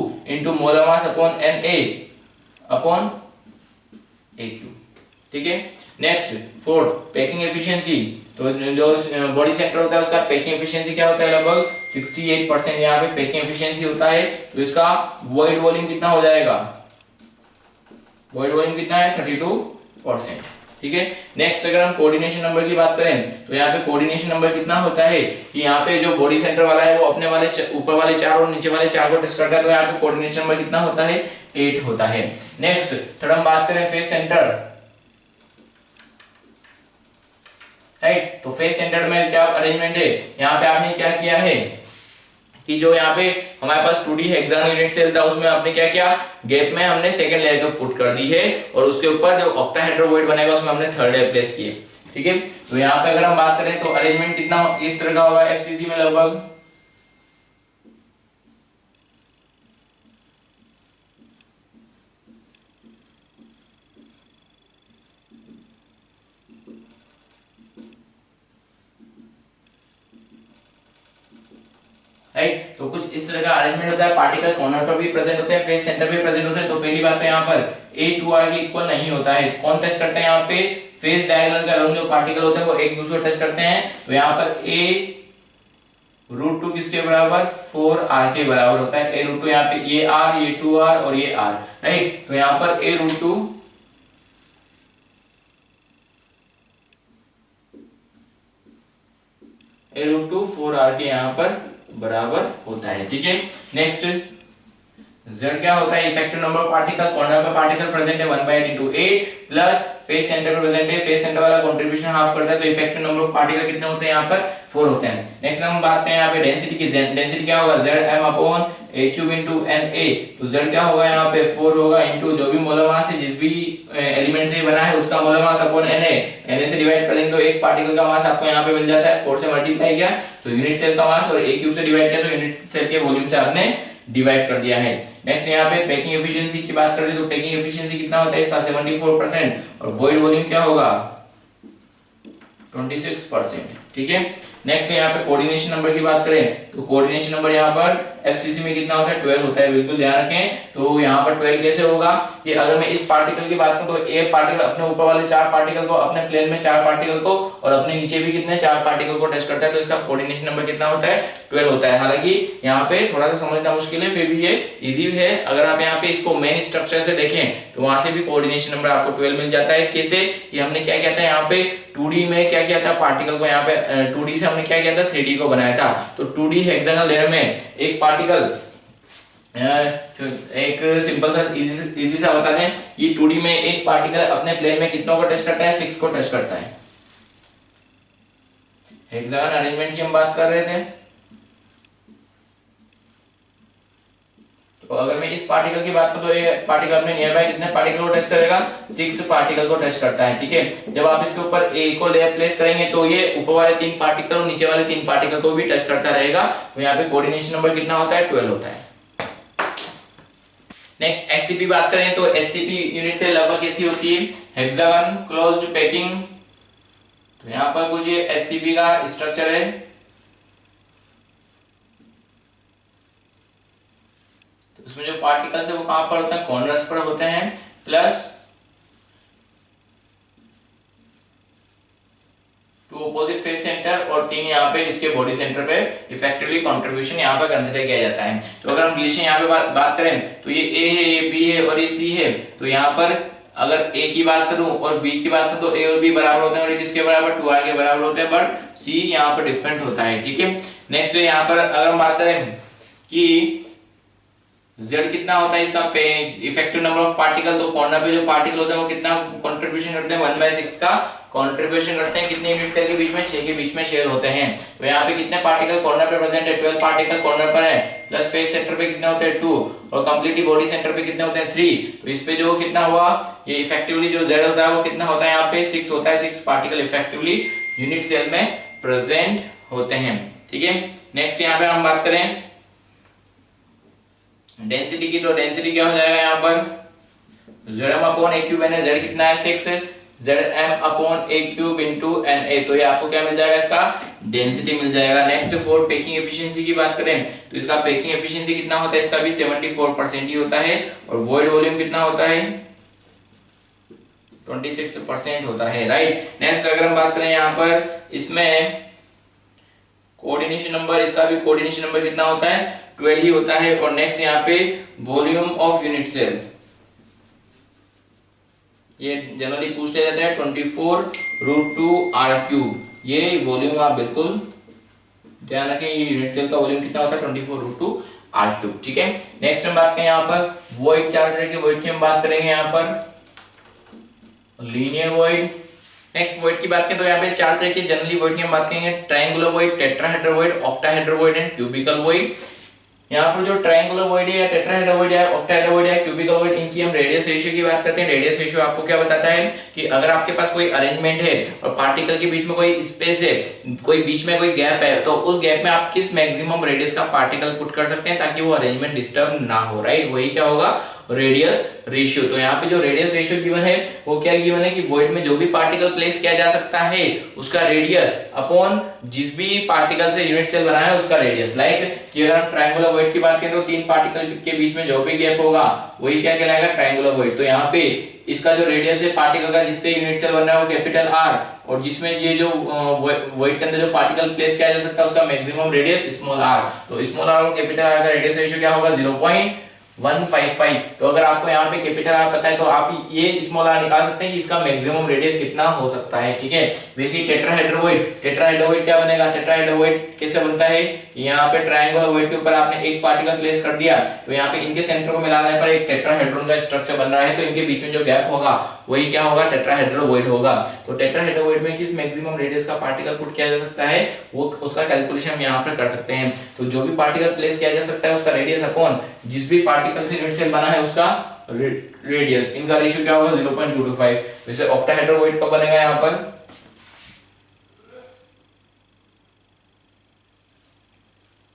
* मोलर मास अपॉन Na/aq। ठीक है, नेक्स्ट फोर्थ पैकिंग एफिशिएंसी। तो जो बॉडी सेंटर होता है उसका पैकिंग एफिशिएंसी क्या होता है, लगभग 68% यहाँ पे पैकिंग एफिशिएंसी होता है। तो इसका वॉइड वॉल्यूम कितना हो जाएगा, वॉइड वॉल्यूम कितना है 32%। ठीक है, नेक्स्ट अगर हम कोऑर्डिनेशन नंबर की बात करें तो यहाँ पे कोऑर्डिनेशन नंबर कितना होता है कि यहाँ पे जो बॉडी सेंटर वाला है वो अपने वाले ऊपर वाले 4 और नीचे वाले 4 को टच करता है, तो यहाँ पे कोऑर्डिनेशन नंबर कितना होता है 8 होता है। नेक्स्ट थर्ड हम बात करें फेस सेंटर, राइट। तो फेस सेंटर में क्या अरेंजमेंट है, यहाँ पे आपने क्या किया है कि जो यहाँ पे हमारे पास 2D हेक्सागोनल यूनिट सेल था उसमें आपने क्या किया, गैप में हमने सेकंड लेयर को पुट कर दी है और उसके ऊपर जो ऑक्टाहेड्रोवॉइड बनेगा उसमें हमने थर्ड लेयर प्लेस किए। ठीक है, तो यहाँ पे अगर हम बात करें तो अरेंजमेंट कितना इस तरह का होगा एफसीसी में, लगभग राइट। तो कुछ इस तरह का अरेंजमेंट होता है, पार्टिकल कॉर्नर पर भी प्रेजेंट होते हैं, फेस सेंटर पे प्रेजेंट होते हैं। तो पहली बात तो यहाँ पर a2r के इक्वल नहीं होता है, कौन टच करते हैं यहाँ पे, फेस डायगोनल के अराउंड जो पार्टिकल होते हैं वो एक दूसरे को टच करते हैं। तो यहाँ पर a√2 किसके बराबर 4r के बराबर होता है, a√2 यहाँ पे ये r, ये 2r और ये r, राइट। तो यहाँ पर a√2 4r के यहाँ पर बराबर होता है। ठीक है, नेक्स्ट z क्या होता है, effective number of particle, corner पे पार्टिकल प्रेजेंट है 1/8 * 8 प्लस फेस सेंटर पे प्रेजेंट है, फेस सेंटर वाला कंट्रीब्यूशन हाफ करता है, तो इफेक्टिव नंबर ऑफ पार्टिकल कितने होते हैं यहाँ पर 4 होते हैं। नेक्स्ट हम बात करें यहाँ पे डेंसिटी की, डेंसिटी क्या होगा Zm/a³ * Na। तो z क्या होगा यहाँ पे 4 होगा इनटू जो भी मोलर मास है जिस भी एलिमेंट से बना है उसका मोलर मास अपॉन Na से डिवाइड कर देंगे तो एक पार्टिकल का मास आपको यहाँ पे मिल जाता है, 4 से मल्टीप्लाई किया तो यूनिट सेल का मास और a³ से डिवाइड किया तो यूनिट सेल के वॉल्यूम से आपने डिवाइड कर दिया है। नेक्स्ट यहाँ पे पैकिंग एफिशिएंसी की बात करें तो पैकिंग एफिशिएंसी कितना होता है इसका 74% और वॉइड वॉल्यूम क्या होगा 26%। ठीक है, नेक्स्ट यहाँ पे कोऑर्डिनेशन नंबर की बात करें तो कोऑर्डिनेशन नंबर यहाँ पर एफसीसी में कितना होता है 12 होता है, बिल्कुल ध्यान रखें। तो यहाँ पर 12 कैसे होगा कि अगर मैं इस पार्टिकल की बात करूं तो एक पार्टिकल अपने ऊपर वाले 4 पार्टिकल को, अपने प्लेन में 4 पार्टिकल को और अपने नीचे भी कितने 4 पार्टिकल को टच करता है, तो इसका कोऑर्डिनेशन नंबर कितना होता है 12 होता है। हालांकि यहाँ पे थोड़ा सा समझना मुश्किल है, फिर भी ये इजी है। अगर आप यहाँ पे इसको मेन स्ट्रक्चर से देखें तो वहां से भी कोऑर्डिनेशन नंबर आपको 12 मिल जाता है। कैसे कि हमने क्या किया था यहाँ पे 2D में क्या किया था, पार्टिकल को यहाँ पे 2D से हमने क्या किया था 3D को बनाया था। तो 2D हेक्सागोनल लेयर में एक पार्टिकल, एक सिंपल सा इजी सा बता दें कि 2D में एक पार्टिकल अपने प्लेन में कितनों को टच करता है 6 को टच करता है। हेक्सागोनल अरेंजमेंट की हम बात कर रहे थे, तो अगर मैं इस पार्टिकल की बात करूं तो ये पार्टिकल अपने नियर बाय कितने पार्टिकल को टच करेगा 6 पार्टिकल को टच करता है। ठीक है, जब आप इसके ऊपर a को लेयर प्लेस करेंगे तो ये ऊपर वाले 3 पार्टिकल और नीचे वाले 3 पार्टिकल को भी टच करता रहेगा। तो यहाँ पे कोऑर्डिनेशन नंबर कितना होता है 12 होता है। नेक्स्ट एचसीपी बात करें तो एचसीपी यूनिट से लगभग कैसी होती है, हेक्सागन क्लोज्ड पैकिंग। तो यहाँ पर कुछ ये एचसीपी का स्ट्रक्चर है। तो उसमें जो पार्टिकल्स है वो कहां पर होते हैं, कॉर्नर्स पर होते हैं, plus two opposite face centre और 3 यहाँ पे इसके बॉडी सेंटर पे इफेक्टिवली कंट्रीब्यूशन यहाँ पर कंसीडर किया जाता है। तो अगर हम रिलेशन यहाँ पे बात करें तो ये ए है, ये बी है और ये सी है। तो यहाँ पर अगर ए की बात करूं और बी की बात करूं तो ए और बी बराबर होते हैं और किसके बराबर 2r के बराबर होते हैं, बट सी यहाँ पर डिफरेंट होता है। ठीक है, नेक्स्ट यहाँ पर अगर हम बात करें कि z कितना होता है इसका इफेक्टिव नंबर ऑफ पार्टिकल, तो कॉर्नर पे जो पार्टिकल होते हैं वो कितना कंट्रीब्यूशन करते हैं 1/6 का कंट्रीब्यूशन करते हैं कितने यूनिट सेल के बीच में, 6 के बीच में शेयर होते हैं। तो यहाँ पे कितने पार्टिकल कॉर्नर पे प्रेजेंट है, 12 पार्टिकल कॉर्नर पर है, प्लस फेस सेंटर पे कितने होते हैं 2 और कंप्लीटली बॉडी सेंटर पे कितने होते हैं 3। तो इस पे जो कितना हुआ, ये इफेक्टिवली जो Z होता है वो कितना होता है, यहाँ पे 6 होता है, 6 पार्टिकल इफेक्टिवली यूनिट सेल में प्रेजेंट होते हैं। ठीक है, नेक्स्ट यहाँ पे हम बात करें डेंसिटी की, तो डेंसिटी क्या हो जाएगा यहाँ पर Zm upon a cube Na, Z कितना है 6, Zm upon a cube into Na, तो ये आपको क्या मिल जाएगा, इसका डेंसिटी मिल जाएगा। नेक्स्ट फॉर पैकिंग एफिशिएंसी की बात करें तो इसका पैकिंग एफिशिएंसी कितना होता है, इसका भी 74% ही होता है और वॉइड वॉल्यूम कितना होता है 26% होता है, राइट। नेक्स्ट अगर हम बात करें यहाँ पर इसमें कोऑर्डिनेशन नंबर, इसका भी कोऑर्डिनेशन नंबर कितना होता है 12 ही होता है। और नेक्स्ट यहाँ पे वॉल्यूम ऑफ यूनिट सेल, ये जनरली पूछ लिया जाता है 24√2r³। ये वॉल्यूम आप बिल्कुल ध्यान रखें, ये यूनिट सेल का वॉल्यूम कितना होता है 24√2r³। ठीक है, नेक्स्ट हम बात करें यहाँ पर वॉइड, 4 तरह के वॉइड की हम बात करेंगे यहाँ पर, लीनियर वॉइड। नेक्स्ट वॉइड की बात करें तो यहाँ पे 4 तरह के जनरली वॉइड की हम बात करेंगे, triangular void, tetrahedral void, octahedral void and cubical void. यहाँ पर जो ट्रायंगुलर वॉइड है या टेट्राहेड्रल वॉइड है, ऑक्टाहेड्रल वॉइड है, क्यूबिकल वॉइड, इनकी हम रेडियस रेशियो की बात करते हैं। रेडियस रेशियो आपको क्या बताता है कि अगर आपके पास कोई अरेंजमेंट है और पार्टिकल के बीच में कोई स्पेस है, कोई बीच में कोई गैप है, तो उस गैप में आप किस मैक्सिमम रेडियस का पार्टिकल पुट कर सकते हैं ताकि वो अरेंजमेंट डिस्टर्ब ना हो, राइट। वही क्या होगा रेडियस रेशियो। तो यहाँ पे जो रेडियस रेशियो गिवन है वो क्या गिवन है कि वॉइड में जो भी पार्टिकल प्लेस किया जा सकता है उसका रेडियस अपॉन जिस भी पार्टिकल से यूनिट सेल बना है उसका रेडियस। लाइक कि अगर हम ट्रायंगुलर वॉइड की बात करें तो 3 पार्टिकल के बीच में जो भी गैप होगा वही क्या कहलाएगा ट्रायंगुलर वॉइड। तो यहाँ पे इसका जो रेडियस है पार्टिकल का जिससे यूनिट सेल बन रहा है वो कैपिटल R, और जिसमें ये जो वॉइड के अंदर जो पार्टिकल प्लेस किया जा सकता है उसका मैक्सिमम रेडियस स्मॉल r। तो स्मॉल r और कैपिटल R का रेडियस रेशियो क्या होगा 0.155। तो अगर आपको यहाँ पे कैपिटल R पता है तो आप ये स्मॉल r निकाल सकते हैं कि इसका मैक्सिमम रेडियस कितना हो सकता है। ठीक है, वैसे ही टेट्राहेड्रोइड क्या बनेगा, टेट्राहेड्रोइड कैसे बनता है, यहाँ पे ट्रायंगुलर वॉइड के ऊपर आपने एक पार्टिकल प्लेस कर दिया तो यहाँ पे इनके सेंटर को मिलाने पर एक टेट्राहेड्रॉन का स्ट्रक्चर बन रहा है, तो इनके बीच में जो गैप होगा वही क्या होगा टेट्राहेड्रोइड होगा। तो टेट्राहेड्रोइड में किस मैक्सिमम रेडियस का पार्टिकल पुट किया जा सकता है वो उसका कैलकुलेशन हम यहाँ पर कर सकते हैं। तो जो भी पार्टिकल प्लेस किया जा सकता है उसका रेडियस अपॉन जिस भी पार्टिकल से यूनिट सेल बना है उसका रेडियस, इनका रेशियो क्या होगा 0.225। वैसे ऑक्टाहेड्रोइड कब बनेगा यहाँ पर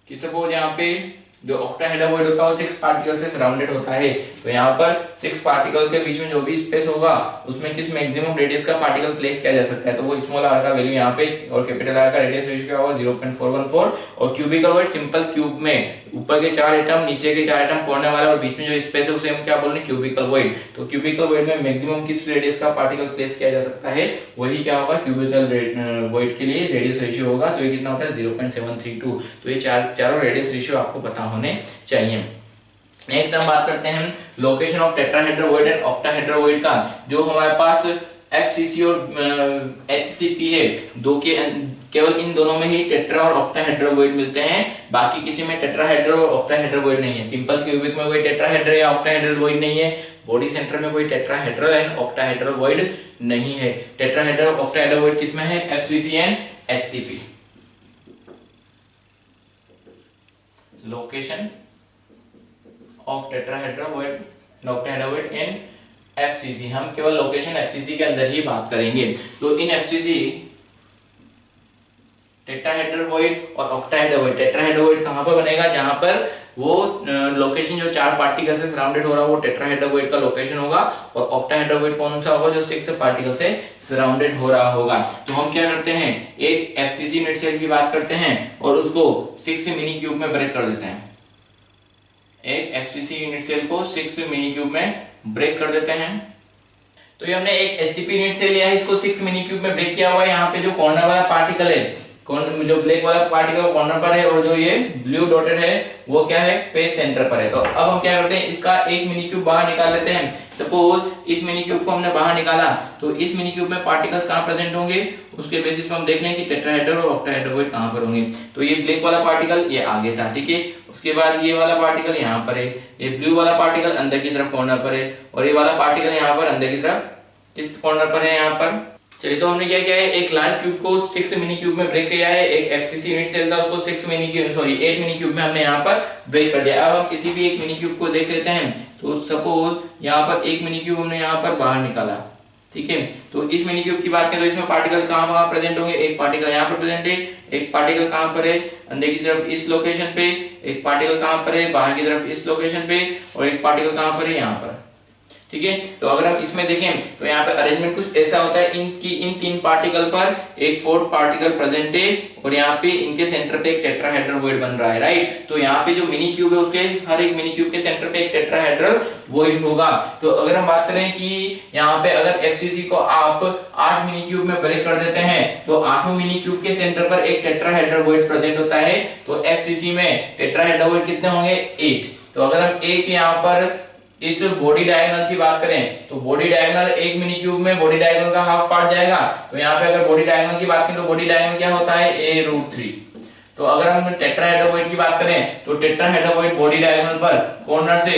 कि सपोज यहाँ पे जो ऑक्टाहेड्रोइड होता है वो 6 पार्टिकल्स से सराउंडेड होता है, तो यहाँ पर 6 पार्टिकल्स के बीच में जो भी स्पेस होगा उसमें किस मैक्सिमम रेडियस का पार्टिकल प्लेस किया जा सकता है, तो वो स्मॉल r का वैल्यू यहाँ पे और कैपिटल R का रेडियस रेशियो क्या होगा 0.414। और क्यूबिकल वॉइड सिंपल क्यूब में ऊपर के 4 एटम नीचे के 4 एटम कॉर्नर वाला और बीच में जो स्पेस है उसे हम क्या बोल रहे हैं क्यूबिकल वॉइड। तो क्यूबिकल वॉइड में मैक्सिमम किस रेडियस का पार्टिकल प्लेस किया जा सकता है वही क्या होगा क्यूबिकल वॉइड के लिए रेडियस रेशियो होगा, तो ये कितना होता है 0.732। तो ये चारों रेडियस रेशियो आपको पता होने चाहिए। नेक्स्ट हम बात करते हैं लोकेशन ऑफ टेट्राहेड्रोइड एंड ऑक्टाहेड्रोइड का। जो हमारे पास FCC और HCP है, दो के केवल इन दोनों में ही टेट्रा और ऑक्टाहेड्रोइड मिलते हैं, बाकी किसी में टेट्राहेड्रो और ऑक्टाहेड्रोइड नहीं है। सिंपल क्यूबिक में कोई टेट्राहेड्रो या ऑक्टाहेड्रोइड नहीं है, बॉडी सेंटर में कोई टेट्राहेड्रल एंड ऑक्टाहेड्रोइड नहीं है। टेट्राहेड्रो ऑक्टाहेड्रोइड किसमें है FCC and HCP। Location of tetrahedral void octahedral void and FCC, हम केवल लोकेशन FCC के अंदर ही बात करेंगे। तो इन FCC टेट्राहेड्रोइड और ऑक्टाहेड्रोइड, टेट्राहेड्रोइड कहां पर बनेगा जहां पर वो लोकेशन जो 4 पार्टिकल से सराउंडेड हो रहा है वो टेट्राहेड्रोइड का लोकेशन होगा, और ऑक्टाहेड्रोइड कौन सा होगा जो 6 पार्टिकल से सराउंडेड हो रहा होगा। तो हम क्या करते हैं एक FCC यूनिट सेल की बात करते हैं और उसको 6 मिनी क्यूब में ब्रेक कर देते हैं। एक FCC यूनिट सेल को 6 मिनी क्यूब में ब्रेक कर देते हैं। तो ये हमने एक HCP यूनिट सेल लिया है, इसको 6 मिनी क्यूब में ब्रेक किया हुआ है। यहाँ पे जो कॉर्नर वाला पार्टिकल है, जो ब्लैक वाला पार्टिकल कॉर्नर पर है और जो ये ब्लू डॉटेड है वो क्या है फेस सेंटर पर है। तो अब हम क्या करते हैं इसका एक मिनी क्यूब बाहर निकाल लेते हैं। सपोज इस मिनी क्यूब को हमने बाहर निकाला तो इस मिनी क्यूब में पार्टिकल्स कहाँ प्रेजेंट होंगे, उसके बेसिस पे हम देख लें कि टेट्राहेड्रो और ऑक्टाहेड्रोइड कहाँ पर होंगे। तो ये ब्लैक वाला पार्टिकल ये आगे था, ठीक है। उसके बाद ये वाला पार्टिकल यहाँ पर है, ये ब्लू वाला पार्टिकल अंदर की तरफ कॉर्नर पर है, और ये वाला पार्टिकल यहाँ पर अंदर की तरफ किस कॉर्नर पर है यहाँ पर चलिए, तो हमने क्या किया है, एक लार्ज क्यूब को 6 मिनी क्यूब में ब्रेक किया है। एक एफसीसी यूनिट सेल था, उसको 8 मिनी क्यूब में हमने यहाँ पर ब्रेक कर दिया। अब हम किसी भी एक मिनी क्यूब को देख लेते हैं। तो सपोज यहाँ पर एक मिनी क्यूब हमने यहाँ पर बाहर निकाला, ठीक है। तो इस मिनी क्यूब की बात करें तो इसमें पार्टिकल कहाँ प्रेजेंट होंगे, एक पार्टिकल यहाँ पर प्रेजेंट है, एक पार्टिकल कहाँ पर है, अंदर की तरफ इस लोकेशन पे, एक पार्टिकल कहाँ पर है, बाहर की तरफ इस लोकेशन पे, और एक पार्टिकल कहाँ पर है, यहाँ पर, ठीक है। तो अगर हम इसमें देखें तो यहाँ पे अरेंजमेंट कुछ ऐसा होता है, इन तीन पार्टिकल पर एक फोर्थ पार्टिकल प्रेजेंट है, और यहाँ पे इनके सेंटर पे एक टेट्राहेड्रल बन रहा है, राइट। तो यहाँ पे जो मिनी क्यूब है उसके हर एक मिनी क्यूब के सेंटर पे एक टेट्राहेड्रल वॉइड होगा। तो अगर हम बात करें कि यहाँ पे अगर एफसीसी को आप 8 मिनी क्यूब में ब्रेक कर देते हैं तो 8 मिनी क्यूब के सेंटर पर एक टेट्राहेड्रल वॉइड प्रेजेंट होता है। तो एफसीसी में टेट्राहेड्रल वॉइड कितने होंगे, 8। तो अगर हम एक यहाँ पर इस बॉडी डायगोनल की बात करें तो बॉडी डायगोनल एक मिनी क्यूब में बॉडी डायगोनल का हाफ पार्ट जाएगा। तो यहाँ पे अगर बॉडी डायगोनल की बात करें तो बॉडी डायगोनल क्या होता है, a√3। तो अगर हम टेट्राहेड्रोइड की बात करें तो टेट्राहेड्रोइड बॉडी डायगोनल पर कॉर्नर से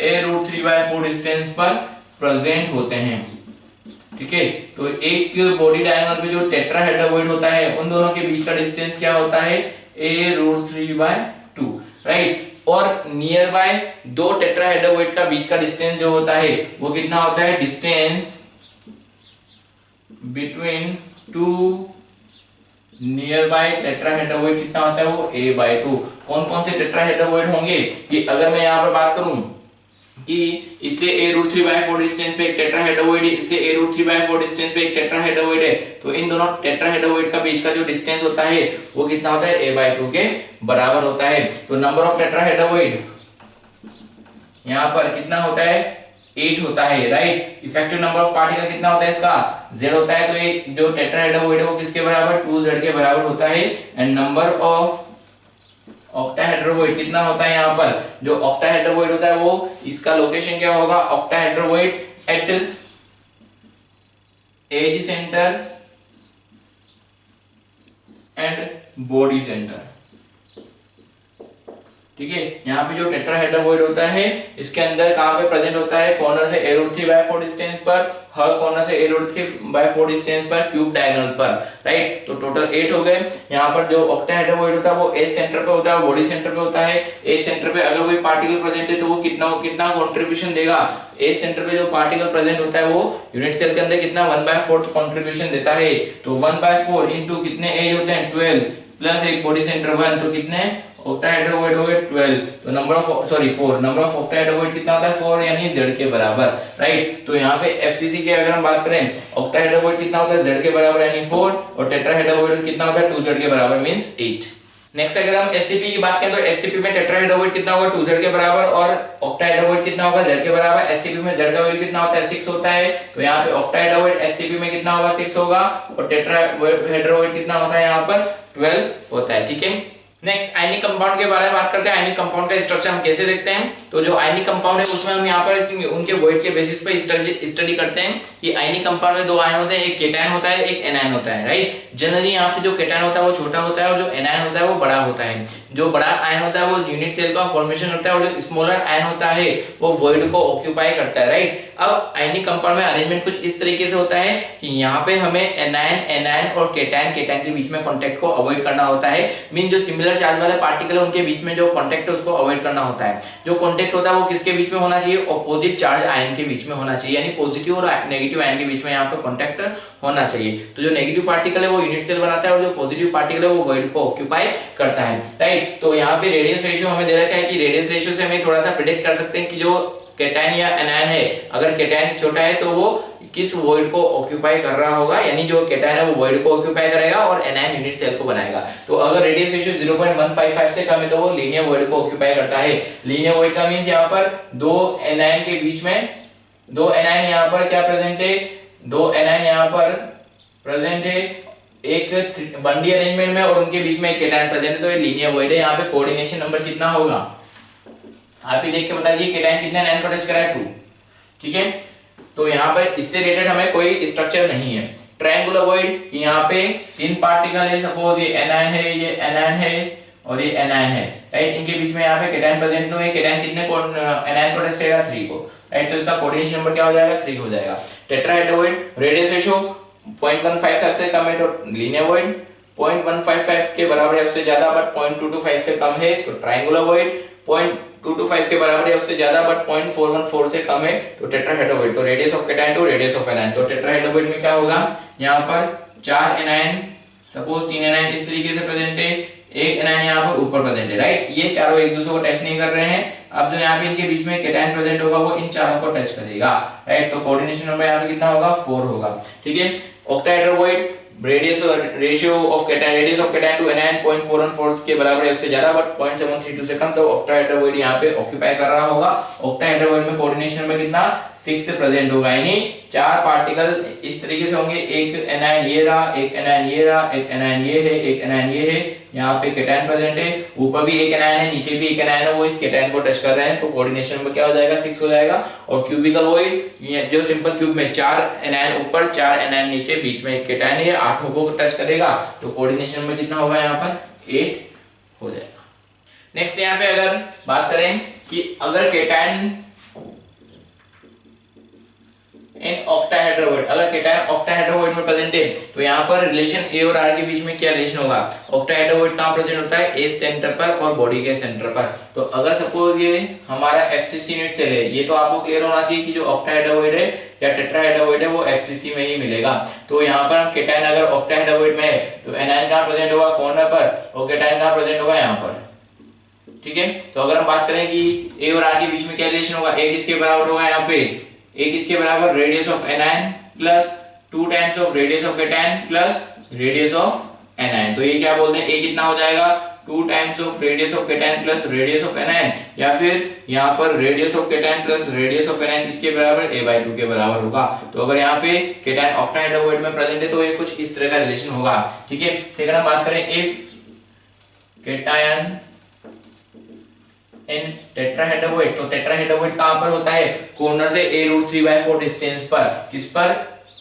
a√3/4 डिस्टेंस पर प्रेजेंट होते हैं, ठीक है। तो एक बॉडी डायगोनल पे जो टेट्राहेड्रोइड होता है उन दोनों के बीच का डिस्टेंस क्या होता है, a√3/2, राइट। और नियर बाय दो टेट्राहेड्रोइड का बीच का डिस्टेंस जो होता है वो कितना होता है, distance between two nearby tetrahedral void कितना होता है, वो a/2। कौन कौन से टेट्राहेड्रोइड होंगे, कि अगर मैं यहाँ पर बात करूं कि इससे a√3/4 डिस्टेंस पे एक टेट्राहेड्रोइड है, इससे a√3/4 डिस्टेंस पे एक टेट्राहेड्रोइड है, तो इन दोनों टेट्राहेड्रोइड का बीच का जो डिस्टेंस होता है वो कितना होता है, a/2 के बराबर होता है। तो नंबर ऑफ टेट्राहेड्रोइड यहाँ पर कितना होता है, 8 होता है, right. Effective number of particle कितना होता है इसका, 0 होता है। तो ये जो टेट्राहेड्रोइड है वो किसके बराबर, 2z के बराबर होता है। एंड नंबर ऑफ ऑक्टाहेड्रोइड कितना होता है, यहाँ पर जो ऑक्टाहेड्रोइड होता है वो इसका लोकेशन क्या होगा, octahedral void at edge centre and body centre, ठीक है। यहाँ पे जो टेट्राहेड्रोइड होता है इसके अंदर कहाँ पे प्रेजेंट होता है, कॉर्नर से a√3/4 डिस्टेंस पर, हर कॉर्नर से a√3/4 डिस्टेंस पर क्यूब डायगोनल पर, राइट। तो टोटल 8 हो गए। यहाँ पर जो ऑक्टाहेड्रोइड होता है वो एज सेंटर पे होता है, बॉडी सेंटर पे होता है। एज सेंटर पे अगर कोई पार्टिकल प्रेजेंट है तो वो कितना कंट्रीब्यूशन देगा, एज सेंटर पे जो पार्टिकल प्रेजेंट होता है वो यूनिट सेल के अंदर कितना 1/4 कंट्रीब्यूशन देता है। तो 1/4 इंटू कितने एज होते हैं, 12 प्लस एक बॉडी सेंटर 1, तो कितने ऑक्टाहेड्रोइड हो गए 12। तो नंबर ऑफ 4 नंबर ऑफ ऑक्टाहेड्रोइड कितना होता है, 4, यानी z के बराबर, राइट। तो यहाँ पे एफसीसी की अगर हम बात करें ऑक्टाहेड्रोइड कितना होता है, z के बराबर यानी 4, और टेट्राहेड्रोइड कितना होता है, 2z के बराबर मींस 8। नेक्स्ट अगर हम एससीपी की बात करें तो एससीपी में टेट्राहेड्रोइड कितना होगा, 2z के बराबर, और ऑक्टाहेड्रोइड कितना होगा, z के बराबर। एससीपी में z का वैल्यू कितना होता है, 6 होता है। तो यहाँ पे ऑक्टाहेड्रोइड एससीपी में कितना होगा, 6 होगा, और टेट्राहेड्रोइड कितना होता है यहाँ पर 12 होता है, ठीक है। नेक्स्ट आयनिक कंपाउंड के बारे में बात करते हैं। आयनिक कंपाउंड का स्ट्रक्चर हम कैसे देखते हैं, तो जो आयनिक कंपाउंड है उसमें हम यहाँ पर उनके वेट के बेसिस पे स्टडी करते हैं। ये आयनिक कंपाउंड में दो आयन होते हैं, एक केटायन होता है, एक एनायन होता है, राइट। जनरली यहाँ पे जो केटायन होता है वो छोटा होता है और जो एनायन होता है वो बड़ा होता है। जो बड़ा आयन होता है वो यूनिट सेल का फॉर्मेशन करता है और जो स्मॉलर आयन होता है वो वॉइड को ऑक्यूपाई करता है, राइट। अब आयनिक कंपाउंड में अरेंजमेंट कुछ इस तरीके से होता है कि यहाँ पे हमें एनायन और केटायन के बीच में कॉन्टेक्ट को अवॉइड करना होता है। मीन जो सिमिलर चार्ज वाले पार्टिकल उनके बीच में जो कांटेक्ट है उसको अवॉइड करना होता है। जो कांटेक्ट होता है वो किसके बीच में होना चाहिए, ऑपोजिट चार्ज आयन के बीच में होना चाहिए, यानी पॉजिटिव और नेगेटिव आयन के बीच में यहाँ पे कांटेक्ट होना चाहिए। तो जो नेगेटिव पार्टिकल है वो यूनिट सेल बनाता है और जो पॉजिटिव पार्टिकल है वो वॉइड को ऑक्यूपाई करता है, राइट। तो यहाँ पे रेडियस रेशियो हमें दे रखा है कि रेडियस रेशियो से हमें थोड़ा सा प्रेडिक्ट कर सकते हैं कि जो केटायन या एनायन है, अगर केटायन छोटा है तो वो किस वॉइड को ऑक्यूपाई कर रहा होगा, यानी जो केटायन है वो वॉइड को ऑक्यूपाई करेगा और एनायन यूनिट सेल को बनाएगा। तो अगर रेडियस रेशियो 0.155 से कम है तो वो लीनियर वॉइड को ऑक्यूपाई करता है। लीनियर वॉइड का मींस यहाँ पर दो एनायन के बीच में, दो एनायन यहाँ पर क्या प्रेजेंट है, दो एनायन यहाँ पर प्रेजेंट है एक 1D अरेंजमेंट में और उनके बीच में एक केटायन प्रेजेंट है, तो ये लीनियर वॉइड है। यहाँ पे कोऑर्डिनेशन नंबर कितना होगा आप ही देख के बता दीजिए, केटायन कितने एनायन को टच करा है, 2, ठीक है। तो यहाँ पर इससे रिलेटेड हमें कोई स्ट्रक्चर नहीं है। ट्रायंगुलर वॉइड, यहाँ पे 3 पार्टिकल है, सपोज ये एनायन है, ये एनायन है और ये एनायन है, राइट। इनके बीच में यहाँ पे केटायन प्रेजेंट, तो ये केटायन कितने को एनायन को टच करेगा, 3 को। राइट। तो इसका कोऑर्डिनेशन नंबर क्या हो जाएगा 3 हो जाएगा। टेट्राहेड्रोइड रेडियस रेशियो 0.155 से कम है तो लिनियर 0.155 के बराबर या उससे ज्यादा बट 0.225 से कम है तो ट्रायंगुलर वॉइड, 0.225 के बराबर या उससे ज्यादा बट 0.414 से कम है तो टेट्राहेड्रोइड। तो radius of cation to radius of anion, तो टेट्राहेड्रोइड में क्या होगा, यहाँ पर 4 एनायन, सपोज 3 एनायन इस तरीके से प्रेजेंट है, एक एनायन यहाँ पर ऊपर प्रेजेंट है, राइट। ये चारों एक दूसरे को टच नहीं कर रहे हैं। अब जो यहाँ पे इनके बीच में केटायन प्रेजेंट होगा वो इन चारों को टच करेगा, राइट। तो कोऑर्डिनेशन नंबर यहाँ पे कितना होगा 4 होगा, ठीक है। Octahedral void radius ratio of cation, radius of cation to anion 0.414 के बराबर है उससे ज्यादा बट 0.732 से कम, तो ऑक्टाहेड्रोइड यहाँ पे ऑक्यूपाई कर रहा होगा। ऑक्टाहेड्रोइड में कोऑर्डिनेशन में कितना 6 से प्रेजेंट होगा, यानी 4 पार्टिकल इस तरीके से होंगे, एक एनायन ये रहा, एक एनायन ये रहा, एक एनायन ये है, एक एनायन ये है, यहाँ पे केटायन प्रेजेंट है, ऊपर भी एक एनायन है, नीचे भी एक एनायन है, वो इस केटायन को टच कर रहे हैं, तो कोऑर्डिनेशन में क्या हो जाएगा 6 हो जाएगा। और क्यूबिकल वॉइड जो सिंपल क्यूब में 4 एनायन ऊपर 4 एनायन नीचे, बीच में एक केटायन है, 8 को टच करेगा, तो कोऑर्डिनेशन में कितना होगा यहाँ पर 8 हो जाएगा। नेक्स्ट यहाँ पे अगर बात करें कि अगर केटायन इन ऑक्टाहेड्रोइड, अगर केटायन ऑक्टाहेड्रोइड में प्रेजेंट है तो यहाँ पर रिलेशन ए और आर के बीच में क्या रिलेशन होगा, ऑक्टाहेड्रोइड कहाँ प्रेजेंट होता है, ए सेंटर पर और बॉडी के सेंटर पर। तो अगर सपोज ये हमारा एफसीसी यूनिट सेल है, ये तो आपको क्लियर होना चाहिए कि जो ऑक्टाहेड्रोइड है या टेट्राहेड्रोइड है वो एफसीसी में ही मिलेगा। तो यहाँ पर हम केटायन अगर ऑक्टाहेड्रोइड में है तो एनायन कहाँ प्रेजेंट होगा कॉर्नर पर और केटायन कहाँ प्रेजेंट होगा यहाँ पर, ठीक है। तो अगर हम बात करें कि ए और आर के बीच में क्या रिलेशन होगा, ए किसके बराबर होगा यहाँ पे, एक इसके बराबर radius of anion plus 2 times of radius of cation plus radius of anion. तो ये क्या बोलते हैं, ए कितना हो जाएगा 2 times of radius of cation plus radius of anion, या फिर यहाँ पर radius of cation plus radius of anion किसके बराबर, a/2 के बराबर होगा। तो अगर यहाँ पे केटायन ऑक्टाहेड्रोइड में प्रेजेंट है तो ये कुछ इस तरह का रिलेशन होगा, ठीक है। सेकंड हम बात करें इफ केटायन इन टेट्राहेड्रोइड, तो टेट्राहेड्रोइड कहां पर होता है, कॉर्नर से a√3/4 डिस्टेंस पर, किस पर,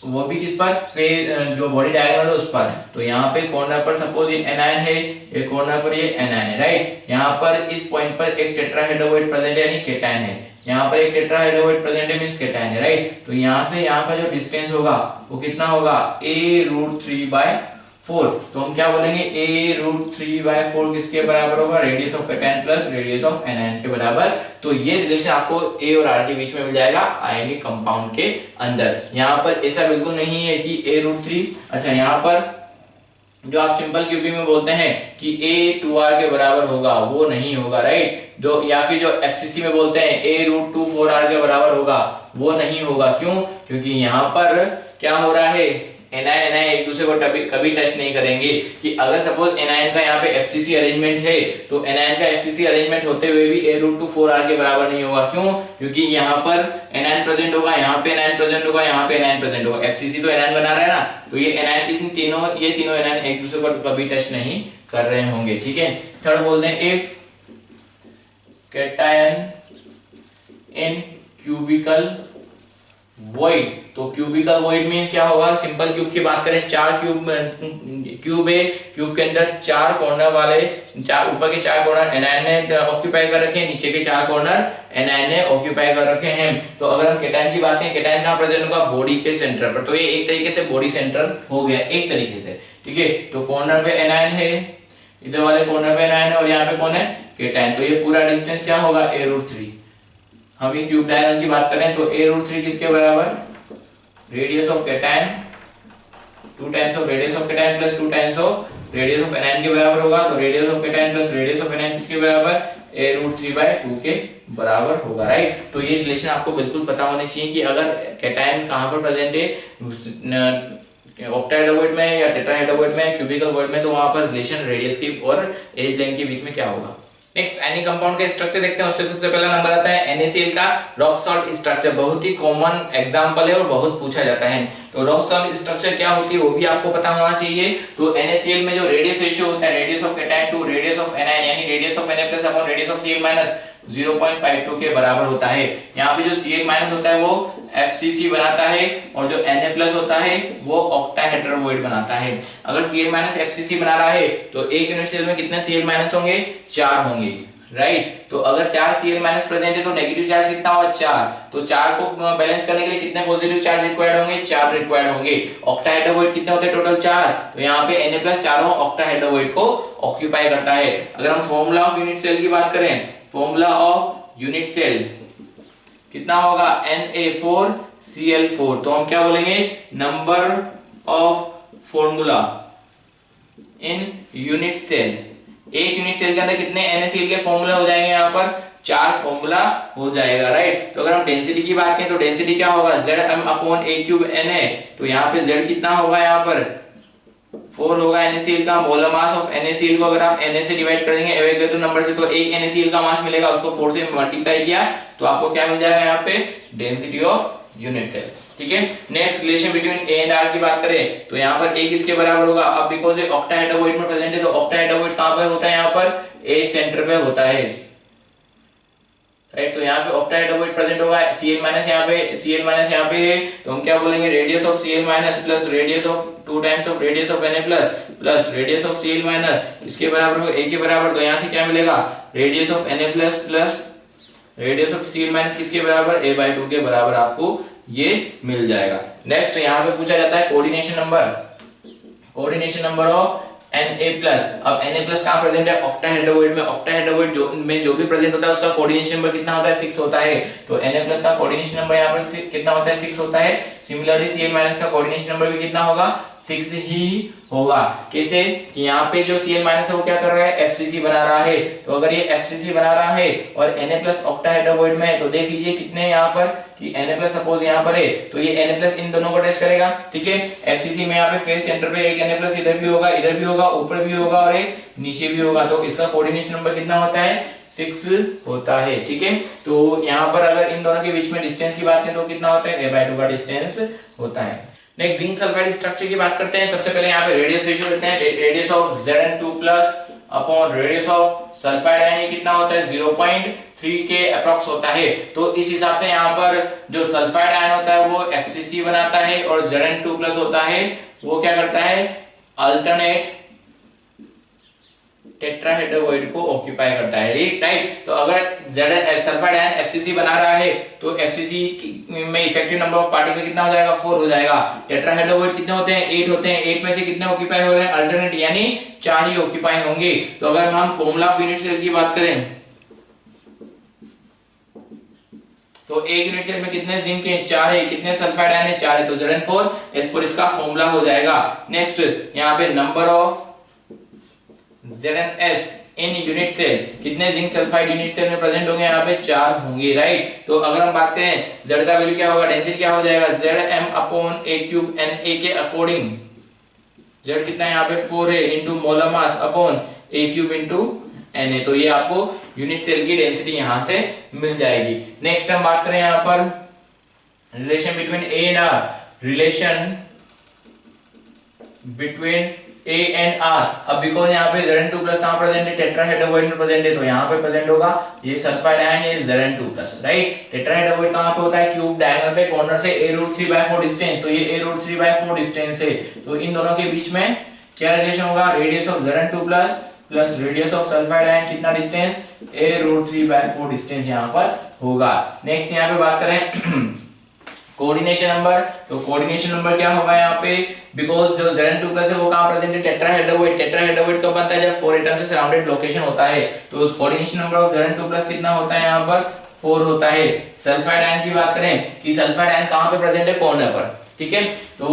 वो भी किस पर, फिर जो बॉडी डायगोनल है उस पर। तो यहाँ पे कॉर्नर पर सपोज ये एनायन है, ये कॉर्नर पर ये एनायन है, राइट। यहाँ पर इस पॉइंट पर एक टेट्राहेड्रोइड प्रेजेंट है यानी केटायन है, यहाँ पर एक टेट्राहेड्रोइड प्रेजेंट है मींस केटायन है, राइट। तो यहाँ से यहाँ का जो डिस्टेंस होगा वो कितना होगा a√3/4। तो हम क्या बोलेंगे a√3/4 किसके बराबर होगा, radius of cation plus radius of anion के बराबर। तो ये रिलेशन आपको ए और आर के बीच में मिल जाएगा आयनिक कंपाउंड के अंदर। यहाँ पर ऐसा बिल्कुल नहीं है कि a√3, अच्छा यहाँ पर जो आप सिंपल क्यूबिंग में बोलते हैं कि a2r के बराबर होगा, वो नहीं होगा, राइट। जो या फिर जो एफसीसी में बोलते हैं a√2/4r के बराबर होगा, वो नहीं होगा। क्यों, क्योंकि यहाँ पर क्या हो रहा है, एनायन एनायन एक दूसरे को कभी टच नहीं करेंगे। कि अगर सपोज एनायन का यहाँ पे एफसीसी अरेंजमेंट है तो एनायन का एफसीसी अरेंजमेंट होते हुए भी a√2/4r के बराबर नहीं होगा। क्यों, क्योंकि यहाँ पर एनायन प्रेजेंट होगा, यहाँ पे एनायन प्रेजेंट होगा, यहाँ पे एनायन प्रेजेंट होगा, एफसीसी तो एनायन बना रहा है ना, तो ये एनायन ये तीनों एनायन एक दूसरे को कभी टच नहीं कर रहे होंगे, ठीक है। थर्ड बोलते हैं if cation in cubical void, तो क्यूबिकल वॉइड मींस क्या होगा, सिंपल क्यूब की बात करें, 4 क्यूब है, क्यूब के अंदर 4 कॉर्नर वाले, ऊपर के 4 कॉर्नर एनायन ने ऑक्यूपाई कर रखे हैं, नीचे के 4 कॉर्नर एनायन ने ऑक्यूपाई कर रखे हैं। तो अगर हम केटायन की बात करें, केटायन कहां प्रेजेंट होगा, बॉडी के सेंटर पर। तो ये एक तरीके से बॉडी सेंटर हो गया एक तरीके से, ठीक है। तो कॉर्नर पे एनायन है, इधर वाले कॉर्नर पे एनायन है और यहाँ पे कौन है, केटायन। तो ये पूरा डिस्टेंस क्या होगा a√3। हम ये क्यूब डायगोनल की बात करें तो a√3 किसके बराबर, radius of cation 2 times of radius of cation plus 2 times of radius of anion के बराबर होगा। तो radius of cation plus radius of anion किसके बराबर, a√3/2 के बराबर होगा, राइट। तो ये रिलेशन आपको बिल्कुल पता होनी चाहिए कि अगर केटायन कहां पर प्रेजेंट है, ऑक्टाहेड्रोइड में या टेट्राहेड्रोइड में, क्यूबिकल वॉइड में, तो वहां पर रिलेशन रेडियस की और एज लेंथ के बीच में क्या होगा। नेक्स्ट आयनिक कंपाउंड का स्ट्रक्चर देखते हैं। उससे सबसे पहला नंबर आता है NaCl का रॉक सॉल्ट स्ट्रक्चर। बहुत ही कॉमन एग्जांपल है और बहुत पूछा जाता है। तो रॉक सॉल्ट स्ट्रक्चर क्या होती है वो भी आपको पता होना चाहिए। तो NaCl में जो रेडियस रेशियो होता है, radius of cation to radius of anion, यानी radius of Na+ upon radius of Cl- 0.52 के बराबर होता है। यहाँ पे जो Cl- होता है वो FCC बनाता है और जो Na+ होता है वो ऑक्टाहेड्रोइड बनाता है। अगर Cl- FCC बना रहा है तो एक यूनिट सेल में कितने Cl- होंगे, 4 होंगे, राइट। तो अगर 4 Cl माइनस प्रेजेंट है तो नेगेटिव चार्ज कितना होगा 4, तो 4 को बैलेंस करने के लिए कितने पॉजिटिव चार्ज रिक्वायर्ड होंगे 4 रिक्वायर्ड होंगे। ऑक्टाहेड्रोवेट कितने होते हैं टोटल 4, तो यहाँ पे Na+ चारों ऑक्टाहेड्रोवेट को ऑक्यूपाई करता है। अगर हम फॉर्मूला ऑफ यूनिट सेल की बात करें, फॉर्मूला ऑफ यूनिट सेल कितना होगा Na4Cl4, तो हम क्या बोलेंगे number of formula in unit cell. एक यूनिट सेल के अंदर कितने NaCl के फॉर्मूला हो जाएंगे, यहाँ पर 4 फॉर्मूला हो जाएगा, राइट। तो अगर हम डेंसिटी की बात करें तो डेंसिटी क्या होगा Zm/A3Na, तो यहाँ पे Z कितना होगा, यहाँ पर 4 होगा NaCl का। मोलर मास ऑफ NaCl को अगर आप Na से डिवाइड कर देंगे एवोगैड्रो नंबर से, तो एक NaCl का मास मिलेगा, उसको 4 से मल्टीप्लाई किया तो आपको क्या मिल जाएगा यहाँ पे डेंसिटी ऑफ यूनिट सेल। ठीक है, next relation between A and r की बात करें तो यहाँ पर ए किसके बराबर होगा, अब बिकॉज ये ऑक्टाहेड्रोवेट में प्रेजेंट है तो ऑक्टाहेड्रोवेट कहां पर होता है, यहाँ पर ए सेंटर पे होता है, राइट। तो यहाँ पे ऑक्टाहेड्रोवेट प्रेजेंट होगा, Cl- यहाँ पे Cl- यहाँ पे है, तो हम क्या बोलेंगे radius of Cl- plus radius of 2 times of radius of Na plus radius of Cl- किसके बराबर होगा ए के बराबर। तो यहाँ से क्या मिलेगा radius of Na plus radius of Cl- किसके बराबर a/2 के बराबर आपको ये मिल जाएगा। नेक्स्ट यहाँ पे पूछा जाता है कोऑर्डिनेशन नंबर ऑफ Na+। अब Na+ कहां प्रेजेंट है ऑक्टाहेड्रोवेट में, ऑक्टाहेड्रोवेट में जो भी प्रेजेंट होता है उसका कोऑर्डिनेशन नंबर कितना होता है 6 होता है, तो Na+ का कोऑर्डिनेशन नंबर यहाँ पर कितना होता है 6 होता है। सिमिलरली Cl- का कोऑर्डिनेशन नंबर भी कितना होगा 6 ही होगा। कैसे कि यहाँ पे जो Cl- है वो क्या कर रहा है FCC बना रहा है, तो अगर ये FCC बना रहा है और Na+ ऑक्टाहेड्रोवेट में है तो देख लीजिए कितने यहाँ पर कि Na+ सपोज यहाँ पर है तो ये Na+ इन दोनों को अटैच करेगा, ठीक है। FCC में यहाँ पे फेस सेंटर पे एक Na+ इधर भी होगा, ऊपर भी होगा और एक नीचे भी होगा, तो इसका कोऑर्डिनेशन नंबर कितना होता है 6 होता है, ठीक है। तो यहाँ पर अगर इन दोनों के बीच में डिस्टेंस की बात करें तो कितना होता है a/2 का डिस्टेंस होता है। नेक्स्ट जिंक सल्फाइड स्ट्रक्चर की बात करते हैं। सबसे पहले यहाँ पे रेडियस रेशियो लेते हैं, radius of Zn2+ upon radius of sulphide ion कितना होता है 0.3 के अप्रॉक्स होता है। तो इस हिसाब से यहाँ पर जो सल्फाइड आयन होता है वो FCC बनाता है और Zn2+ होता है वो क्या करता है अल्टरनेट टेट्राहेड्रोइड को ऑक्यूपाई करता है, राइट। तो अगर सल्फाइड आयन FCC बना रहा है तो FCC में इफेक्टिव नंबर ऑफ पार्टिकल कितना हो जाएगा 4 हो जाएगा। टेट्राहेड्रोइड कितने होते हैं 8 होते हैं, 8 में से कितने ऑक्यूपाई हो रहे हैं अल्टरनेट यानी 4 ही ऑक्यूपाई होंगे। तो अगर हम फॉर्मूला ऑफ यूनिट सेल की बात करें तो एक यूनिट सेल में कितने जिंक के 4 है, कितने सल्फाइड आयन है 4 है, तो Zn4 इस पर इसका फॉर्मूला हो जाएगा। नेक्स्ट यहाँ पे number of Zns in unit cell, कितने जिंक सल्फाइड यूनिट सेल में प्रेजेंट होंगे यहाँ पे 4 होंगे, राइट। तो अगर हम बात करें Z का वैल्यू क्या होगा, डेंसिटी क्या हो जाएगा Zm/A³ Na के अकॉर्डिंग Z कितना है यहाँ पे 4 है into molar mass upon A³ into Na, तो ये आपको यूनिट सेल की डेंसिटी यहाँ से मिल जाएगी। नेक्स्ट हम बात करें यहाँ पर relation between A and R, relation between A and R। अब बिकॉज यहाँ पे Zn2+ कहां प्रेजेंट है टेट्राहेड्रोइड में प्रेजेंट है तो यहाँ पे प्रेजेंट होगा ये सल्फाइड आयन ये Zn2+, राइट। टेट्राहेड्रोइड कहां पे होता है क्यूब डायगोनल पे कॉर्नर से a√3/4 डिस्टेंस, तो ये a√3/4 डिस्टेंस है, तो इन दोनों के बीच में क्या रिलेशन होगा radius of Zn2+ plus radius of sulphide ion कितना डिस्टेंस a√3/4 डिस्टेंस यहाँ पर होगा। नेक्स्ट यहाँ पे बात करें कोऑर्डिनेशन नंबर, तो कोऑर्डिनेशन नंबर क्या होगा यहाँ पे बिकॉज जो Zn2+ है वो कहां प्रेजेंट है टेट्राहेड्रोइड, टेट्राहेड्रोइड कब बनता है जब 4 एटम से सराउंडेड लोकेशन होता है, तो उस कोऑर्डिनेशन नंबर ऑफ Zn2+ कितना होता है यहाँ पर 4 होता है। सल्फाइड आयन की बात करें कि सल्फाइड आयन कहां पे प्रेजेंट है कॉर्नर पर, ठीक है। तो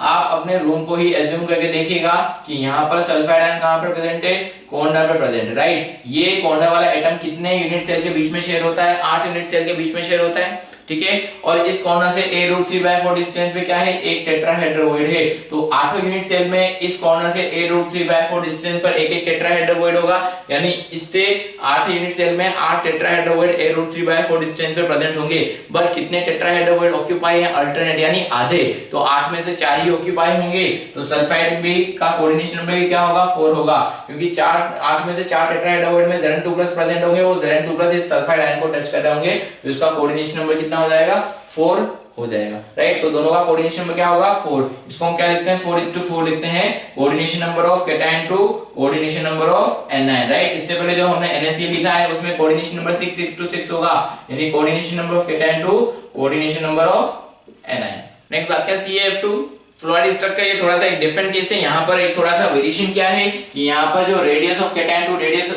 आप अपने रूम को ही एज्यूम करके देखिएगा कि यहाँ पर सल्फाइड आयन कहां पर प्रेजेंट है कॉर्नर पर प्रेजेंट है, राइट। ये कॉर्नर वाला एटम कितने यूनिट सेल के बीच में शेयर होता है 8 यूनिट सेल के बीच में शेयर होता है, ठीक है। और इस कॉर्नर से a√3/4 डिस्टेंस पे क्या है एक टेट्राहेड्रोइड है, तो 8 यूनिट सेल में इस कॉर्नर से a√3/4 डिस्टेंस पर एक एक टेट्राहेड्रोइड होगा, यानी इससे 8 यूनिट सेल में 8 टेट्राहेड्रोइड a√3/4 डिस्टेंस पे प्रेजेंट होंगे। बट कितने टेट्राहेड्रोइड ऑक्यूपाई है अल्टरनेट यानी आधे, तो 8 में से 4 ही ऑक्यूपाई होंगे, तो सल्फाइड भी का कोऑर्डिनेशन नंबर भी क्या होगा 4 होगा, क्योंकि 8 में से 4 टेट्राहेड्रोइड में Zn2+ प्रेजेंट होंगे, वो Zn2+ इस सल्फाइड आयन को टच कर रहे होंगे, तो इसका कोऑर्डिनेशन नंबर कितना हो जाएगा 4 हो जाएगा, राइट। तो दोनों का कोऑर्डिनेशन नंबर क्या होगा 4। इसको हम क्या लिखते हैं 4:4 लिखते हैं, coordination number of cation to coordination number of anion, right. इससे पहले जो हमने NaCl लिखा है उसमें कोऑर्डिनेशन नंबर 6:6 होगा, यानी coordination number of cation to coordination number of anion. Next बात क्या CaF2 फ्लोराइड स्ट्रक्चर, ये थोड़ा सा एक डिफरेंट केस है। यहाँ पर एक थोड़ा सा वेरिएशन क्या है कि यहाँ पर जो radius of cation to radius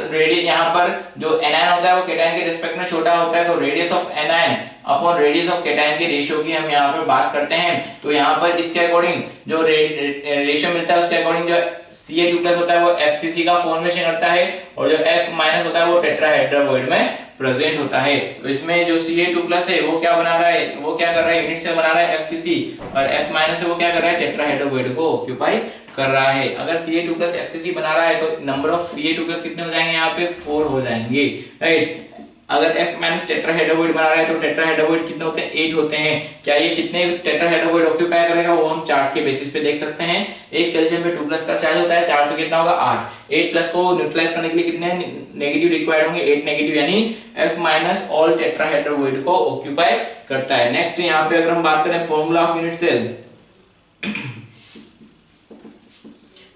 यहाँ पर जो एनायन होता है वो केटायन के रिस्पेक्ट में छोटा होता है, तो radius of anion upon radius of cation के रेशियो की हम यहाँ पर बात करते हैं। तो यहाँ पर इसके अकॉर्डिंग जो रेशियो मिलता है उसके अकॉर्डिंग जो Ca2+ होता है वो FCC का फॉर्मेशन करता है, और जो F- होता है वो टेट्राहेड्रावॉइड में प्रेजेंट होता है। तो इसमें जो Ca2+ है वो क्या बना रहा है, वो क्या कर रहा है, यूनिट सेल बना रहा है FCC, और F- है वो क्या कर रहा है, टेट्राहेड्रावॉइड को ऑक्यूपाई कर रहा है। अगर Ca2+ FCC बना रहा है तो नंबर ऑफ Ca2+ कितने हो जाएंगे, यहाँ पे 4 हो जाएंगे, राइट। अगर F- टेट्राहेड्रावॉइड बना रहा है तो टेट्राहेड्रावॉइड कितने होते हैं, 8 होते हैं। क्या ये कितने टेट्राहेड्रावॉइड ऑक्यूपाई करेगा वो हम चार्ट के बेसिस पे देख सकते हैं। एक कैल्शियम पे 2+ का चार्ज होता है, चार्ट पे कितना होगा 8। 8+ को न्यूट्रलाइज करने के लिए कितने नेगेटिव रिक्वायर्ड होंगे, 8 नेगेटिव, यानी F- ऑल टेट्राहेड्रावॉइड को ऑक्यूपाई करता है। नेक्स्ट यहाँ पे अगर हम बात करें फॉर्मूला ऑफ यूनिट सेल,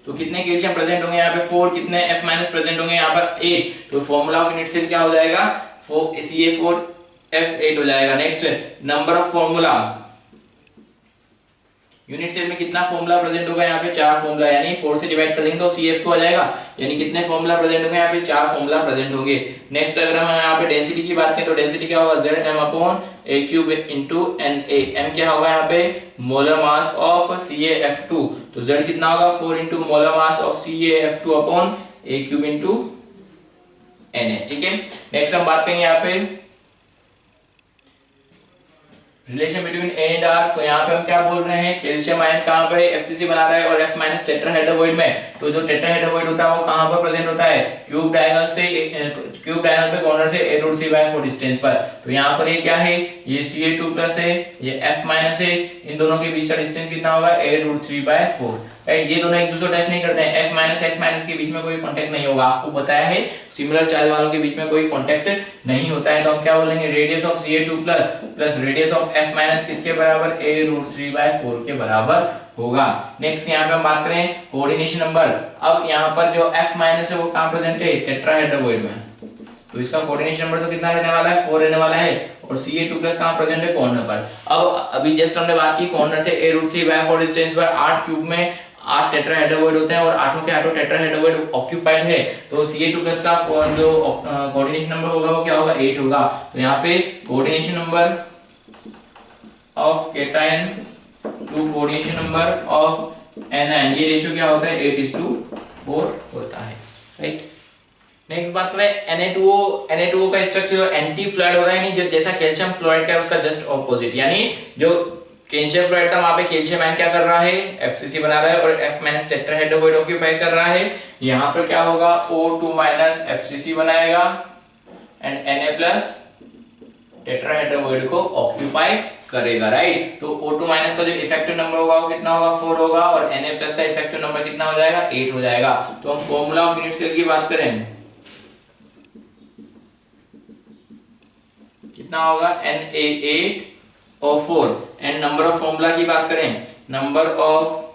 तो कितने कैल्शियम प्रेजेंट होंगे यहाँ पे 4, कितने F- प्रेजेंट होंगे यहाँ पर 8, तो फॉर्मूला ऑफ यूनिट सेल क्या हो जाएगा Ca4F8 हो जाएगा। Next number of formula, unit cell में कितना फॉर्मूला प्रेजेंट होगा, यहाँ पे 4 फॉर्मूला, यानी 4 से डिवाइड कर देंगे तो CF2 आ जाएगा, यानी कितने फॉर्मूला प्रेजेंट होंगे, यहाँ पे 4 फॉर्मूला प्रेजेंट होंगे। नेक्स्ट अगर हम यहाँ पे डेंसिटी की बात करें तो डेंसिटी क्या होगा Zm/A³ into Na। m क्या होगा यहाँ पे मोलर मास ऑफ CaF2, तो Z कितना होगा 4 into molar mass of CaF2 upon A³ into Na, ठीक है। नेक्स्ट हम बात करेंगे यहाँ पे relation between A and r, तो यहाँ पे हम क्या बोल रहे हैं, कैल्शियम आयन कहाँ पर FCC बना रहा है और F- टेट्राहेड्रावॉइड में, तो जो टेट्राहेड्रावॉइड होता है वो कहाँ पर प्रेजेंट होता है, क्यूब डायगोनल पे कॉर्नर से a√3/4 डिस्टेंस पर। तो यहाँ पर ये क्या है, ये Ca2+ है, ये F- है, इन दोनों के बीच का डिस्टेंस कितना होगा a√3/4, राइट। ये दोनों एक दूसरे को टच नहीं करते हैं, F- के बीच में कोई कांटेक्ट नहीं होगा, आपको बताया है सिमिलर चार्ज वालों के बीच में कोई कांटेक्ट नहीं होता है। तो हम क्या बोलेंगे, radius of Ca2+ plus radius of F- किसके बराबर, a√3/4 के बराबर होगा। नेक्स्ट यहाँ पे हम बात करें कोऑर्डिनेशन नंबर, अब यहाँ पर जो F- है वो कहाँ प्रेजेंट है, टेट्राहेड्रावॉइड में, तो इसका कोऑर्डिनेशन नंबर तो कितना रहने वाला है 4 रहने वाला है, और Ca2+ कहाँ प्रेजेंट है, कॉर्नर पर। अब अभी जस्ट हमने बात की कॉर्नर से a√3/4 डिस्टेंस पर 8 क्यूब में 8 टेट्राहेड्रावॉइड होते हैं और 8 के 8 टेट्राहेड्रावॉइड ऑक्यूपाइड है, तो Ca2+ का जो कोऑर्डिनेशन नंबर होगा वो क्या होगा 8 होगा। तो यहाँ पे coordination number of cation to coordination number of anion, ये रेशियो क्या होता है 8:4 होता है, राइट। नेक्स्ट बात करें Na2O का स्ट्रक्चर एंटी फ्लोराइड होता है, यानी जो जैसा कैल्शियम फ्लोराइड का है उसका जस्ट ऑपोजिट, यानी जो कैल्शियम फ्लोराइड था वहां पे कैल्शियम आयन क्या कर रहा है, FCC बना रहा है और F- टेट्राहेड्रावॉइड ऑक्यूपाई कर रहा है। यहाँ पर क्या होगा O2- FCC बनाएगा एंड Na+ टेट्राहेड्रावॉइड को ऑक्यूपाई करेगा, राइट। तो O2- का जो इफेक्टिव नंबर होगा वो कितना होगा 4 होगा, और Na+ का इफेक्टिव नंबर कितना हो जाएगा 8 हो जाएगा। तो हम फॉर्मूला ऑफ यूनिट सेल की बात करें कितना होगा Na8O4, and number of formula की बात करें, number of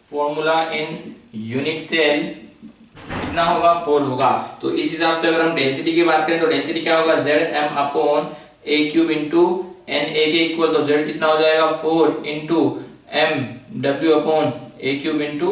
formula in unit cell कितना होगा 4 होगा। तो इस हिसाब से अगर हम डेंसिटी की बात करें तो डेंसिटी क्या होगा Zm/A³ into Na के इक्वल, तो Z कितना हो जाएगा 4 into Mw/A³ into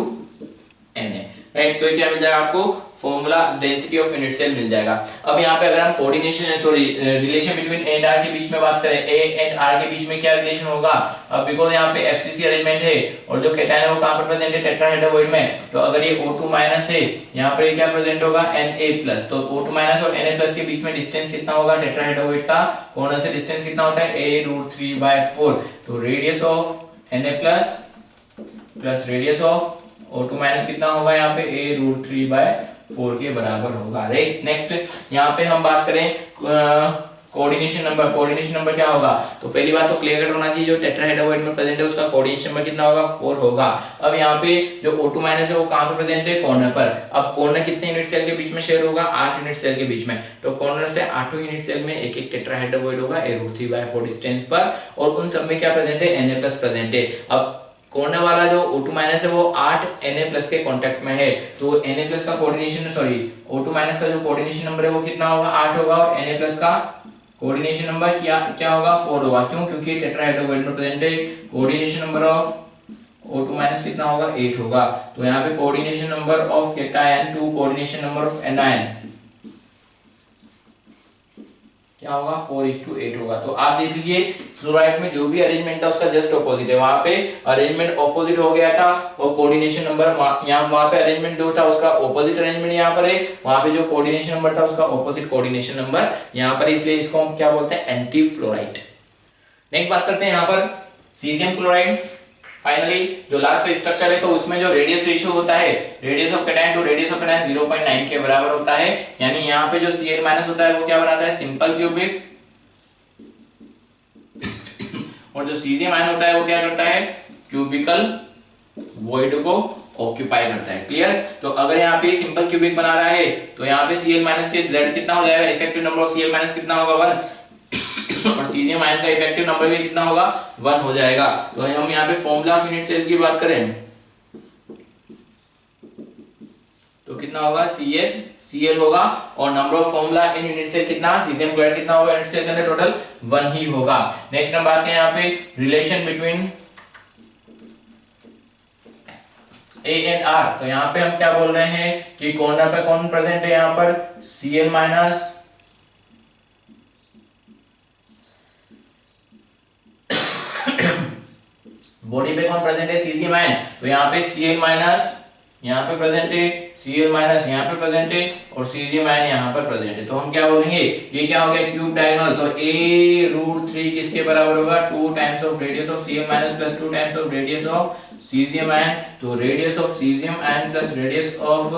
Na, right. तो ये क्या मिल जाएगा आपको formula density of unit cell मिल जाएगा। अब यहाँ पे अगर हम coordination sorry relation between A and R के बीच में बात करें, ए एंड आर के बीच में क्या रिलेशन होगा, अब बिकॉज़ यहाँ पे FCC अरेंजमेंट है और जो केटायन है वो कहाँ पर प्रेजेंट है, टेट्राहेड्रावॉइड में, तो अगर ये O2- है यहाँ पर क्या प्रेजेंट होगा Na+, तो O2- और Na+ के बीच में डिस्टेंस कितना होगा टेट्राहेड्रावॉइड का, कॉर्नर से डिस्टेंस कितना होता है a√3/4, तो radius of Na+ plus radius of O2- कितना होगा यहाँ पे a√3/4 के बराबर होगा, राइट। नेक्स्ट यहाँ पे हम बात करें कोऑर्डिनेशन नंबर क्या होगा? तो पहली बात तो क्लियर कट होना चाहिए, जो टेट्राहेड्रोइड में प्रेजेंट है उसका कोऑर्डिनेशन नंबर कितना होगा? 4 होगा। अब यहाँ पे जो O2 माइनस है वो कहाँ पे प्रेजेंट है? कॉर्नर पर। अब कॉर्नर कितने यूनिट सेल के बीच में शेयर होगा? 8 यूनिट सेल के बीच में। तो कॉर्नर से 8 यूनिट सेल में एक एक टेट्राहेड्रोइड होगा A√3/4 डिस्टेंस पर, और उन सब में क्या प्रेजेंट है? Na+ प्रेजेंट है। अब कॉर्नर वाला जो O2 माइनस है वो 8 Na+ के कांटेक्ट में है, तो Na+ का कोऑर्डिनेशन O2 माइनस का जो कोऑर्डिनेशन नंबर है वो कितना होगा? 8 होगा, और Na+ का कोऑर्डिनेशन नंबर क्या होगा? 4 होगा। क्यों? क्योंकि टेट्राहेड्रोइड में प्रेजेंट है। Coordination number of O2 minus कितना होगा? 8 होगा। तो यहाँ पे coordination number of cation to coordination number of anion क्या होगा? 4:8 होगा। तो आप देख लीजिए फ्लोराइड में जो भी अरेंजमेंट था उसका जस्ट ऑपोजिट है, वहां पे अरेंजमेंट ऑपोजिट हो गया था, और कोऑर्डिनेशन नंबर यहाँ वहां पे अरेंजमेंट जो था उसका ऑपोजिट अरेंजमेंट यहाँ पर है, वहां पे जो कोऑर्डिनेशन नंबर था उसका ऑपोजिट कोऑर्डिनेशन नंबर यहाँ पर, इसलिए इसको हम क्या बोलते हैं? Anti fluoride. नेक्स्ट बात करते हैं यहाँ पर सीजियम क्लोराइड। फाइनली जो लास्ट स्ट्रक्चर है, तो उसमें जो रेडियस रेशियो होता है, radius of cation to radius of anion 0.9 के बराबर होता है। यानी यहाँ पे जो Cl- होता है वो क्या बनाता है? सिंपल क्यूबिक, और जो Cj- होता है वो क्या करता है? क्यूबिकल वॉइड को ऑक्यूपाई करता है। क्लियर? तो अगर यहाँ पे सिंपल क्यूबिक बना रहा है तो यहाँ पे Cl- के z कितना हो जाएगा? इफेक्टिव नंबर ऑफ Cl- कितना होगा? 1 और Cj- का इफेक्टिव नंबर भी कितना होगा? 1 हो जाएगा। तो हम यहाँ पे फॉर्मूला ऑफ यूनिट सेल की बात करें तो कितना होगा? CsCl होगा, और number of formula in unit cell कितना? सीजियम क्लोराइड कितना होगा यूनिट सेल के अंदर? टोटल 1 ही होगा। नेक्स्ट हम बात करें यहाँ पे relation between A and R। तो यहाँ पे हम क्या बोल रहे हैं कि कॉर्नर पे कौन प्रेजेंट है? यहाँ पर Cl- बॉडी पे कौन प्रेजेंट है? Cj-। तो यहाँ पे Cl- यहाँ पे प्रेजेंट है, Cl- यहाँ पे प्रेजेंट है, और Cj- यहाँ पर प्रेजेंट है। तो हम क्या बोलेंगे? ये क्या हो गया? Cube diagonal. तो A√3 किसके बराबर होगा? 2 times of radius of Cl- plus 2 times of radius of Cj-। तो radius of Cj- plus radius of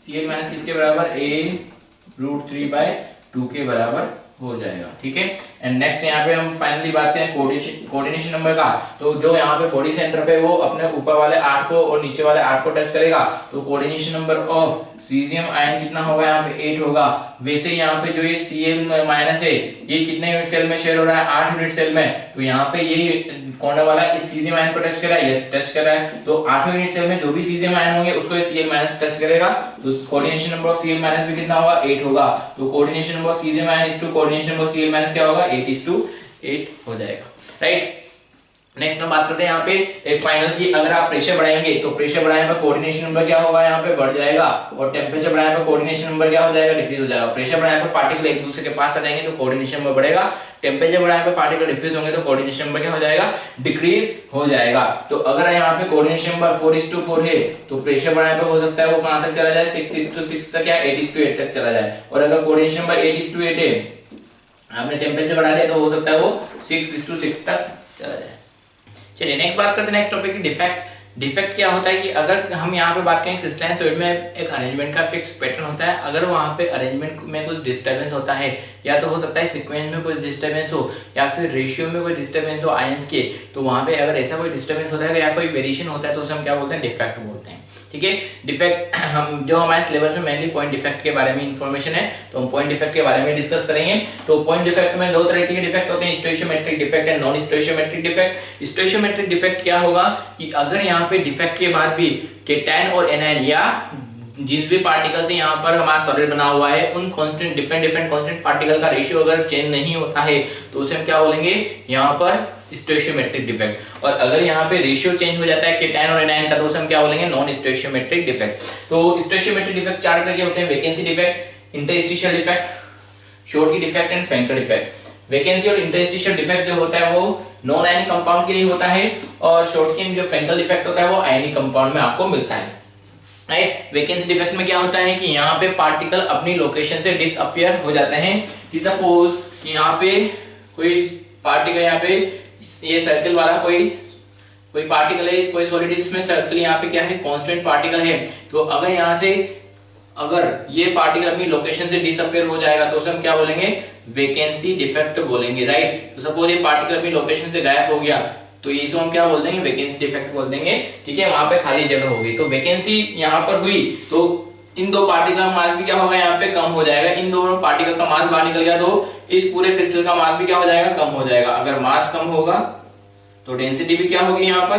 Cl- किसके बराबर? A√3/2 के बराबर हो जाएगा। ठीक है। एंड नेक्स्ट यहाँ पे हम फाइनली बात करें कोऑर्डिनेशन नंबर का। तो जो यहाँ पे बॉडी सेंटर पे वो अपने ऊपर वाले 8 को और नीचे वाले 8 को टच करेगा, तो कोऑर्डिनेशन नंबर ऑफ Cj- कितना होगा? यहाँ पे 8 होगा। वैसे यहाँ पे जो ये Cl- है ये कितने यूनिट सेल में शेयर हो रहा है? 8 यूनिट सेल में। तो यहाँ पे ये कॉर्नर वाला इस Cj- को टच कर रहा है, यस टच कर रहा है। तो 8 यूनिट सेल में जो भी Cj- होंगे उसको ये Cl- टच करेगा, तो कोऑर्डिनेशन नंबर ऑफ Cl- भी कितना होगा? 8 होगा। तो कोऑर्डिनेशन नंबर ऑफ Cj- इस to coordination number of Cl- क्या होगा? 8:8 हो जाएगा। राइट। नेक्स्ट हम बात करते हैं यहाँ पे एक फाइनल की, अगर आप प्रेशर बढ़ाएंगे तो प्रेशर बढ़ाने पर कोऑर्डिनेशन नंबर क्या होगा? यहाँ पे बढ़ जाएगा, और टेम्परेचर बढ़ाने पर कोऑर्डिनेशन नंबर क्या हो जाएगा? डिक्रीज हो जाएगा। प्रेशर बढ़ाने पर पार्टिकल एक दूसरे के पास आ जाएंगे तो कोऑर्डिनेशन नंबर बढ़ेगा, टेम्परेचर बढ़ाने पर पार्टिकल डिफ्यूज होंगे तो कोऑर्डिनेशन नंबर क्या हो जाएगा? डिक्रीज हो जाएगा। तो अगर यहाँ पे कोऑर्डिनेशन नंबर 4:4 है तो प्रेशर बढ़ाने पर हो सकता है वो कहां तक चला जाए? 6:6 तक या 8:8 तक चला जाए। और अगर कोऑर्डिनेशन नंबर 8:8 है, आपने टेम्परेचर बढ़ा दिया तो हो सकता है वो 6:6 तक चला जाए। चलिए नेक्स्ट बात करते हैं नेक्स्ट टॉपिक की डिफेक्ट। डिफेक्ट क्या होता है कि अगर हम यहाँ पे बात करें क्रिस्टलाइन सॉलिड में एक अरेंजमेंट का फिक्स पैटर्न होता है, अगर वहाँ पे अरेंजमेंट में कुछ डिस्टर्बेंस होता है, या तो हो सकता है सीक्वेंस में कुछ डिस्टर्बेंस हो या फिर रेशियो में कोई डिस्टर्बेंस हो आयंस के, तो वहाँ पे अगर ऐसा कोई डिस्टर्बेंस होता है या कोई वेरिएशन होता है तो उसे हम क्या बोलते हैं? डिफेक्ट बोलते हैं। ठीक है। डिफेक्ट हम जो हमारे सिलेबस में मेनली पॉइंट डिफेक्ट के बारे में इंफॉर्मेशन है, तो हम पॉइंट डिफेक्ट के बारे में डिस्कस करेंगे। तो पॉइंट डिफेक्ट में दो तरह के डिफेक्ट होते हैं, स्टोइशियोमेट्रिक defect and non stoichiometric defect. स्टोइशियोमेट्रिक defect क्या होगा कि अगर यहाँ पे डिफेक्ट के बाद भी केटायन और एनायन या जिस भी पार्टिकल से यहाँ पर हमारा सॉलिड बना हुआ है उन कांस्टेंट डिफरेंट कांस्टेंट पार्टिकल का रेशियो अगर चेंज नहीं होता है तो उसे हम क्या बोलेंगे? यहाँ पर स्टोइशियोमेट्रिक डिफेक्ट। और अगर यहाँ पे रेशियो चेंज हो जाता है केटायन और एनायन का तो उसे हम क्या बोलेंगे? Non stoichiometric defect. तो स्टोइशियोमेट्रिक डिफेक्ट चार तरह के होते हैं: vacancy defect, interstitial defect, Schottky defect and Frenkel defect. Vacancy और इंटरस्टिशियल डिफेक्ट जो होता है वो नॉन आयनिक कंपाउंड के लिए होता है, और शॉर्टकी जो फ्रैंकल डिफेक्ट होता है वो आयनिक कंपाउंड में आपको मिलता है। राइट। वैकेंसी डिफेक्ट में क्या होता है कि यहाँ पे पार्टिकल अपनी लोकेशन से डिसअपियर हो जाते हैं। कि सपोज कि यहाँ पे कोई पार्टिकल, यहाँ पे ये सर्कल वाला कोई पार्टिकल है, कोई सॉलिड इसमें सर्कल यहाँ पे क्या है? कांस्टेंट पार्टिकल है। तो अगर यहाँ से अगर ये पार्टिकल अपनी लोकेशन से डिसअपियर हो जाएगा तो उसे हम क्या बोलेंगे, वैकेंसी डिफेक्ट बोलेंगे, राइट। तो सपोज ये पार्टिकल अपनी लोकेशन से गायब हो गया तो इसको हम क्या बोल देंगे, वैकेंसी डिफेक्ट बोल देंगे, ठीक है। वहां पे खाली जगह होगी तो वैकेंसी यहाँ पर हुई तो इन दो पार्टिकल का मास भी क्या होगा, यहाँ पे कम हो जाएगा। इन दोनों पार्टिकल का मास बाहर निकल गया तो इस पूरे क्रिस्टल का मास भी क्या हो जाएगा, कम हो जाएगा। अगर मास कम होगा तो डेंसिटी भी क्या होगी, यहाँ पर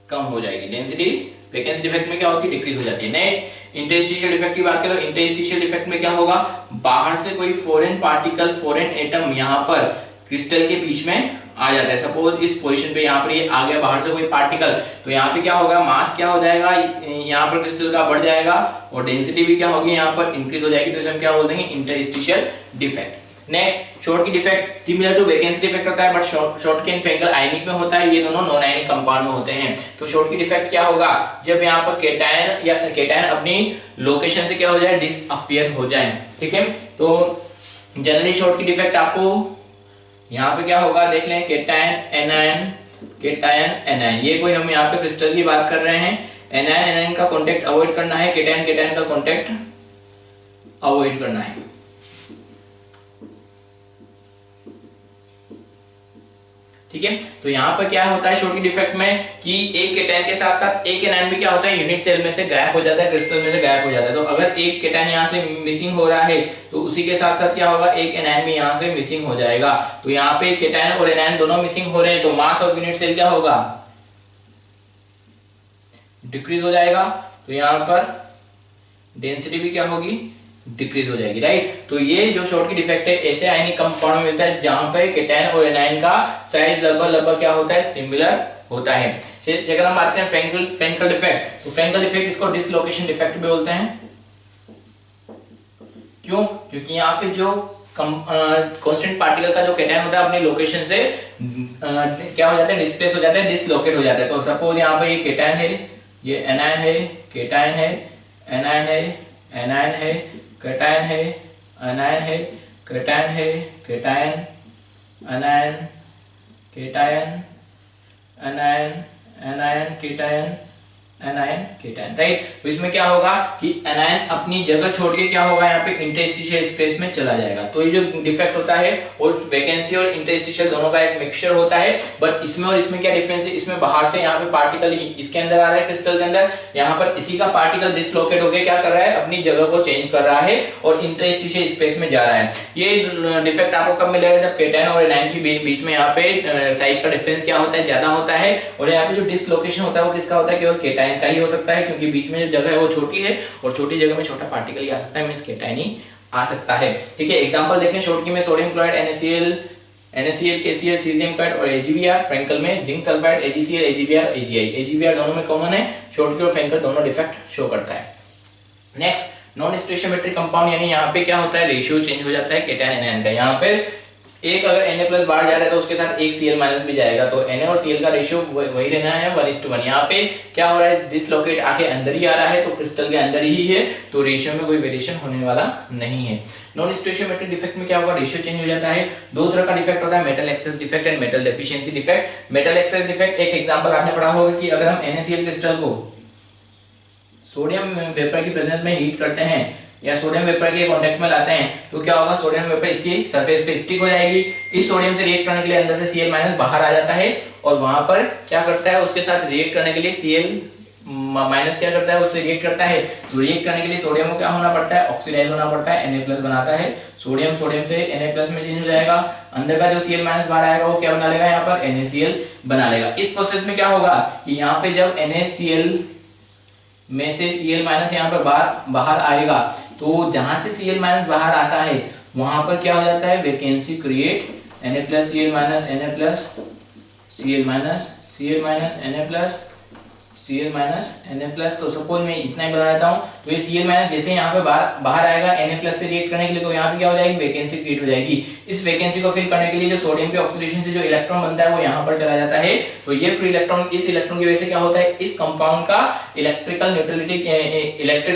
कम हो जाएगी। डेंसिटी वैकेंसी डिफेक्ट में क्या होगी, डिक्रीज हो जाती है। नेक्स्ट इंटरस्टिशियल डिफेक्ट की बात करो। इंटरस्टिशियल डिफेक्ट में क्या होगा, बाहर से कोई फॉरेन पार्टिकल, फॉरेन एटम यहाँ पर क्रिस्टल के बीच में आ जाता है। सपोज इस पोजीशन पे यहाँ पर ये आ गया बाहर से कोई पार्टिकल, तो यहाँ पे क्या होगा, मास क्या हो जाएगा, यहाँ पर क्रिस्टल का बढ़ जाएगा और डेंसिटी भी क्या होगी, यहाँ पर इंक्रीज हो जाएगी। तो इसे हम क्या बोल देंगे, interstitial defect. Next Schottky defect, similar to vacancy defect होता है but Schottky and Frenkel ionic में होता है, ये दोनों नॉन आयनिक कंपाउंड में होते हैं। तो शॉर्टकी डिफेक्ट क्या होगा, जब यहाँ पर केटायन या केटायन अपनी लोकेशन से क्या हो जाए, डिसअपियर हो जाए, ठीक है। तो जनरली शॉर्टकी डिफेक्ट आपको यहाँ पे क्या होगा, देख लें, केटायन एनायन, केटायन एनायन, ये कोई हम यहाँ पे क्रिस्टल की बात कर रहे हैं। एनायन एनायन का कांटेक्ट अवॉइड करना है, केटायन केटायन का कांटेक्ट अवॉइड करना है, ठीक है। तो यहाँ पर क्या होता है शॉर्टकी डिफेक्ट में कि एक केटायन के साथ साथ एक एनायन भी क्या होता है, यूनिट सेल में से गायब हो जाता है, क्रिस्टल में से गायब हो जाता है। तो अगर एक केटायन यहाँ से मिसिंग हो रहा है तो उसी के साथ साथ क्या होगा, एक एनायन भी यहाँ से मिसिंग हो जाएगा। तो यहाँ पे केटायन और एनायन दोनों मिसिंग हो रहे हैं तो मास ऑफ यूनिट सेल क्या होगा, डिक्रीज हो जाएगा। तो यहाँ पर डेंसिटी भी क्या होगी, डिक्रीज हो जाएगी, राइट। तो ये जो शॉर्टकी डिफेक्ट है ऐसे आयनिक कंपाउंड में मिलता है जहां पर केटायन और एनायन का साइज लगभग क्या होता है, सिमिलर होता है। अगर हम बात करें फ्रैंकल डिफेक्ट, तो फ्रैंकल डिफेक्ट इसको डिसलोकेशन डिफेक्ट भी बोलते हैं। क्यों, क्योंकि यहाँ पे जो कांस्टेंट पार्टिकल का जो केटायन होता है अपनी लोकेशन से क्या हो जाता है, डिस्प्लेस हो जाता है, डिसलोकेट हो जाता है। तो सपोज यहाँ पे ये केटायन है, ये एनायन है, केटायन है, एनायन है, एनायन है, केटायन है, एनायन है, केटायन है, cation, anion, cation, anion, anion, cation, anion, cation, right. तो इसमें क्या होगा कि एनायन अपनी जगह छोड़ के क्या होगा, यहाँ पे इंटरस्टिशियल स्पेस में चला जाएगा। तो ये जो डिफेक्ट होता है और वैकेंसी और इंटरस्टिशियल दोनों का एक मिक्सचर होता है। बट इसमें और इसमें क्या डिफरेंस है, इसमें बाहर से यहाँ पे पार्टिकल इसके अंदर आ रहा है क्रिस्टल के अंदर, यहाँ पर इसी का पार्टिकल डिसलोकेट होकर क्या कर रहा है, अपनी जगह को चेंज कर रहा है और इंटरस्टिशियल स्पेस में जा रहा है। ये डिफेक्ट आपको कब मिलेगा, जब केटायन और एनायन के बीच में यहाँ पे साइज का डिफरेंस क्या होता है, ज्यादा होता है। और यहाँ पे जो डिसलोकेशन होता है वो किसका होता है, केवल केटायन का ही हो सकता है, क्योंकि बीच में जो जगह है वो छोटी है और छोटी जगह में छोटा पार्टिकल ही आ सकता है, मींस केटायन ही आ सकता है, ठीक है। एग्जांपल देखें शॉर्टकी में sodium chloride NaCl KCl caesium card और AgBr, फ्रैंकल में zinc sulphide AgCl AgBr AgI। AgBr दोनों में कॉमन है, शॉर्टकी और फ्रैंकल दोनों डिफेक्ट शो करता है। नेक्स्ट नॉन स्टोइचियोमेट्रिक कंपाउंड, यानी यहाँ पे क्या होता है, रेशियो चेंज हो जाता है केटायन एनायन का। यहाँ पे एक अगर Na+ बाहर जा रहा है तो उसके साथ एक Cl- भी जाएगा, तो Na और Cl का रेशियो वही रहना है 1:1। यहाँ पे क्या हो रहा है, डिसलोकेट आके अंदर ही आ रहा है तो क्रिस्टल के अंदर ही है, तो रेशियो में कोई वेरिएशन होने वाला नहीं है। नॉन स्टोइचियोमेट्रिक डिफेक्ट में क्या होगा, रेशियो चेंज हो जाता है। दो तरह का डिफेक्ट होता है, metal excess defect and metal deficiency defect. Metal excess defect एक एग्जांपल आपने पढ़ा होगा कि अगर हम NaCl क्रिस्टल को सोडियम वेपर की प्रेजेंस में हीट करते हैं या सोडियम वेपर के कांटेक्ट में लाते हैं तो क्या होगा, सोडियम वेपर इसकी सरफेस पे स्टिक हो जाएगी। इस सोडियम से रिएक्ट करने के लिए अंदर से Cl- बाहर आ जाता है और वहां पर क्या करता है, उसके साथ रिएक्ट करने के लिए Cl- क्या करता है, उससे रिएक्ट करता है। तो रिएक्ट करने के लिए सोडियम को क्या होना पड़ता है, ऑक्सीडाइज होना पड़ता है, Na+ बनाता है। सोडियम से Na+ में चेंज हो जाएगा, अंदर का जो Cl- बाहर आएगा वो क्या बना लेगा, यहाँ पर NaCl बना लेगा। इस प्रोसेस में क्या होगा कि यहाँ पे जब NaCl में से Cl- यहाँ पर बाहर आएगा तो जहां से Cl- बाहर आता है वहां पर क्या हो जाता है, vacancy create, Na+ Cl- Na+, Cl- Na+, तो सपोज मैं इतना ही बना देता हूं। तो ये Cl- जैसे यहाँ पे बाहर आएगा Na+ से रिएक्ट करने के लिए, तो यहाँ पे क्या हो जाएगी, वैकेंसी क्रिएट हो जाएगी। इस वैकेंसी को फिल करने के लिए जो सोडियम के ऑक्सीडेशन से जो इलेक्ट्रॉन बनता है वो यहाँ पर चला जाता है। तो ये फ्री इलेक्ट्रॉन, इस इलेक्ट्रॉन की वजह से क्या होता है, इस कंपाउंड का इलेक्ट्रिकल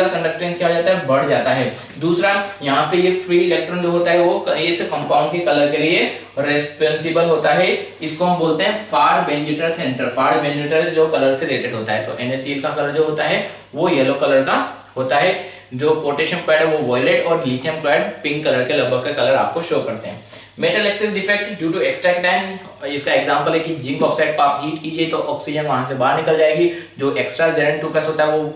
कंडक्टेंस क्या हो जाता है, बढ़ जाता है। दूसरा, यहाँ पे ये फ्री इलेक्ट्रॉन जो होता है वो इस कंपाउंड के कलर के लिए रेस्पॉन्सिबल होता है। इसको हम बोलते हैं फार बेंजिटर सेंटर। फार बेंजिटर जो कलर से रिलेटेड होता है, तो NaCl का कलर जो होता है वो येलो कलर का होता है। जो पोटेशियम क्लोराइड है वो वॉयलेट और लिथियम क्लोराइड पिंक कलर के लगभग का कलर आपको शो करते हैं। Metal excess defect due to extra cation, इसका एग्जांपल है कि जिंक ऑक्साइड को आप हीट कीजिए तो ऑक्सीजन वहां से बाहर निकल जाएगी, जो एक्स्ट्रा Zn2+ होता है वो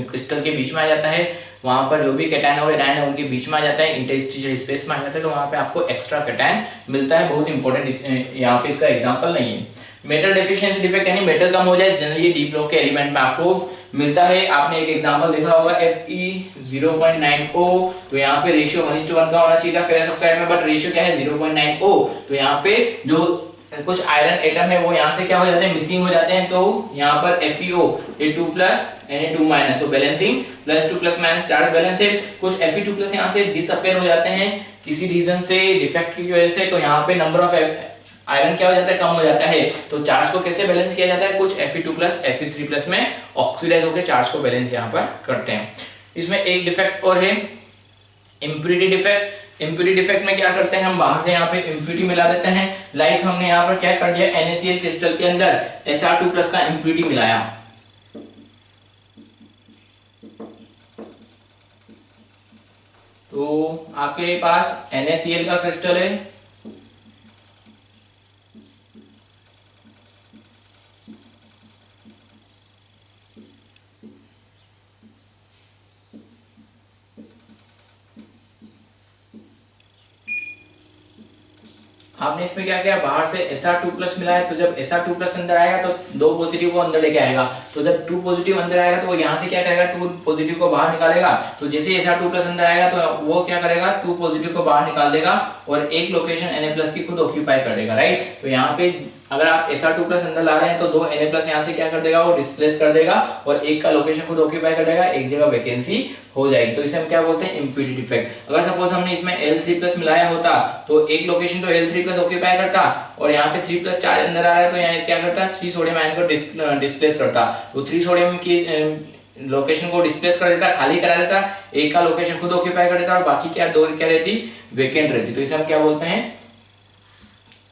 क्रिस्टल के बीच में आ जाता है, वहां पर जो भी कैटायन और एनायन है उनके बीच में आ जाता है, इंटरस्टिशियल स्पेस में आ जाता है, तो वहां पे आपको एक्स्ट्रा कैटायन मिलता है। बहुत इंपॉर्टेंट यहाँ पे इसका एग्जांपल नहीं है। मेटल डेफिशिएंसी डिफेक्ट यानी मेटल कम हो जाए, जनरली डी ब्लॉक के एलिमेंट में आपको मिलता है। आपने एक एग्जांपल देखा होगा Fe0.90, तो यहाँ पे रेशियो 1:1 का होना चाहिए था फेरस ऑक्साइड में, बट रेशियो क्या है 0.90, तो यहाँ पे जो कुछ आयरन एटम है वो यहाँ से क्या हो जाते हैं, मिसिंग हो जाते हैं, तो यहाँ पर FeO A2+ Na2-, तो बैलेंसिंग +2+- चार्ज बैलेंस है। कुछ Fe2+ यहाँ से डिसअपीयर हो जाते हैं किसी रीजन से, डिफेक्ट की वजह से, तो यहाँ पे नंबर ऑफ आयरन क्या हो जाता है, कम हो जाता है। तो चार्ज को कैसे बैलेंस किया जाता है, कुछ Fe2+ Fe3+ में ऑक्सीडाइज होकर चार्ज को बैलेंस यहाँ पर करते हैं। इसमें एक डिफेक्ट और है, इम्प्यूरिटी डिफेक्ट। इम्प्यूरिटी डिफेक्ट में क्या करते हैं, हम बाहर से यहाँ पे इम्प्यूरिटी मिला देते हैं। लाइक हमने यहाँ पर क्या कर दिया, NaCl क्रिस्टल के अंदर Sr2+ का इम्प्यूरिटी मिलाया, तो आपके पास NaCl का क्रिस्टल है, आपने इसमें क्या किया, बाहर से Sr2+ मिला है, तो जब Sr2+ अंदर आएगा तो 2 पॉजिटिव को अंदर लेके आएगा, तो जब 2 पॉजिटिव अंदर आएगा तो वो यहाँ से क्या करेगा, 2 पॉजिटिव को बाहर निकालेगा, तो जैसे Sr2+ अंदर आएगा तो वो क्या करेगा, 2 पॉजिटिव को बाहर निकाल देगा और एक लोकेशन Na+ की खुद ऑक्यूपाई कर देगा, राइट। तो यहाँ पे अगर आप Sr2+ अंदर ला रहे हैं तो 2 Na+ यहाँ से क्या कर देगा, वो डिस्प्लेस कर देगा और एक का लोकेशन खुद ऑक्यूपाई कर देगा, एक जगह वैकेंसी हो जाएगी, तो इसे हम क्या बोलते हैं, इम्प्यूरिटी डिफेक्ट। अगर सपोज हमने इसमें Al3+ मिलाया होता तो एक लोकेशन तो Al3+ ऑक्यूपाई करता और यहाँ पे 3+ चार्ज अंदर आ रहा है, तो यहाँ क्या करता, 3 सोडियम आयन को डिस्प्लेस करता, तो 3 सोडियम की लोकेशन को डिस्प्लेस कर देता, खाली करा देता, एक का लोकेशन खुद ऑक्यूपाई कर देता और बाकी क्या 2 क्या रहती, वैकेंट रहती, तो इसे हम क्या बोलते हैं,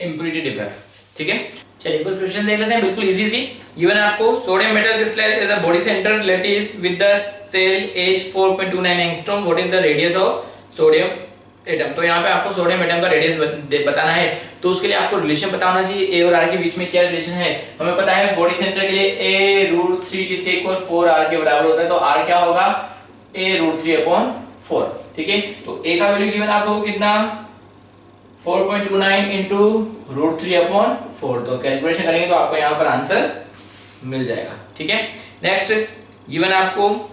इम्प्यूरिटी डिफेक्ट। ठीक है, चलिए कुछ क्वेश्चन देख लेते हैं, बिल्कुल इजी सी। गिवन आपको sodium metal crystallize as a body centre lattice with the cell edge 4.29 angstrom, what is the radius of sodium atom. तो यहाँ पे आपको सोडियम एटम का रेडियस बताना है, तो उसके लिए आपको रिलेशन पता होना चाहिए, ए और आर के बीच में क्या रिलेशन है। हमें पता है बॉडी सेंटर के लिए a√3 किसके इक्वल 4r के बराबर होता है, तो r क्या होगा, a√3/4, ठीक है। तो a का वैल्यू गिवन आपको कितना, 4.29 इंटू √3/4, तो कैलकुलेशन करेंगे तो आपको यहाँ पर आंसर मिल जाएगा, ठीक है। नेक्स्ट गिवन आपको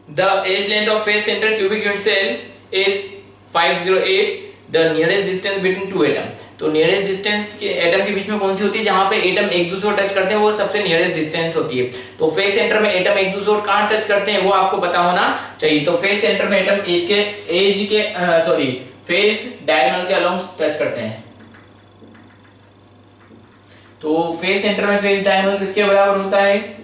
the edge length of face centre cubic unit cell is 508, the nearest distance between two atom. तो नियरेस्ट डिस्टेंस के एटम के बीच में कौन सी होती है, जहां पे एटम एक दूसरे को टच करते हैं वो सबसे नियरेस्ट डिस्टेंस होती है। तो फेस सेंटर में एटम एक दूसरे को कहां टच करते हैं वो आपको पता होना चाहिए। तो फेस सेंटर में एटम फेस डायगोनल के अलोंग टच करते हैं, तो फेस सेंटर में फेस डायगोनल किसके बराबर होता है,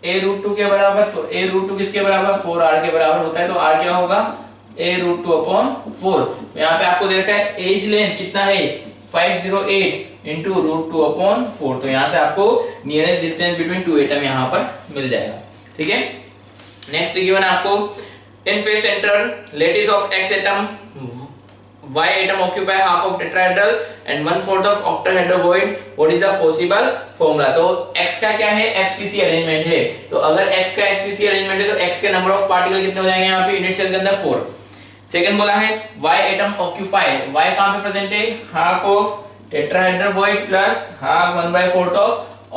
a√2 के बराबर, तो a√2 किसके बराबर, 4r के बराबर होता है, तो r क्या होगा, a√2/4। यहाँ पे आपको दे रखा है एज लेंथ कितना है, 508 इंटू √2/4, तो यहाँ से आपको nearest distance between two atom यहाँ पर मिल जाएगा, ठीक है। नेक्स्ट गिवन आपको in face centre lattice of x atom y atom occupy half of tetrahedral and 1/4 of octahedroid, what is the possible formula। तो x का क्या है, FCC अरेंजमेंट है, तो अगर x का FCC अरेंजमेंट है तो x के नंबर ऑफ पार्टिकल कितने हो जाएंगे यहाँ पे यूनिट सेल के अंदर, 4। सेकंड बोला है y atom occupy, y कहां पे प्रेजेंट है, half of tetrahedroid plus half 1/4 of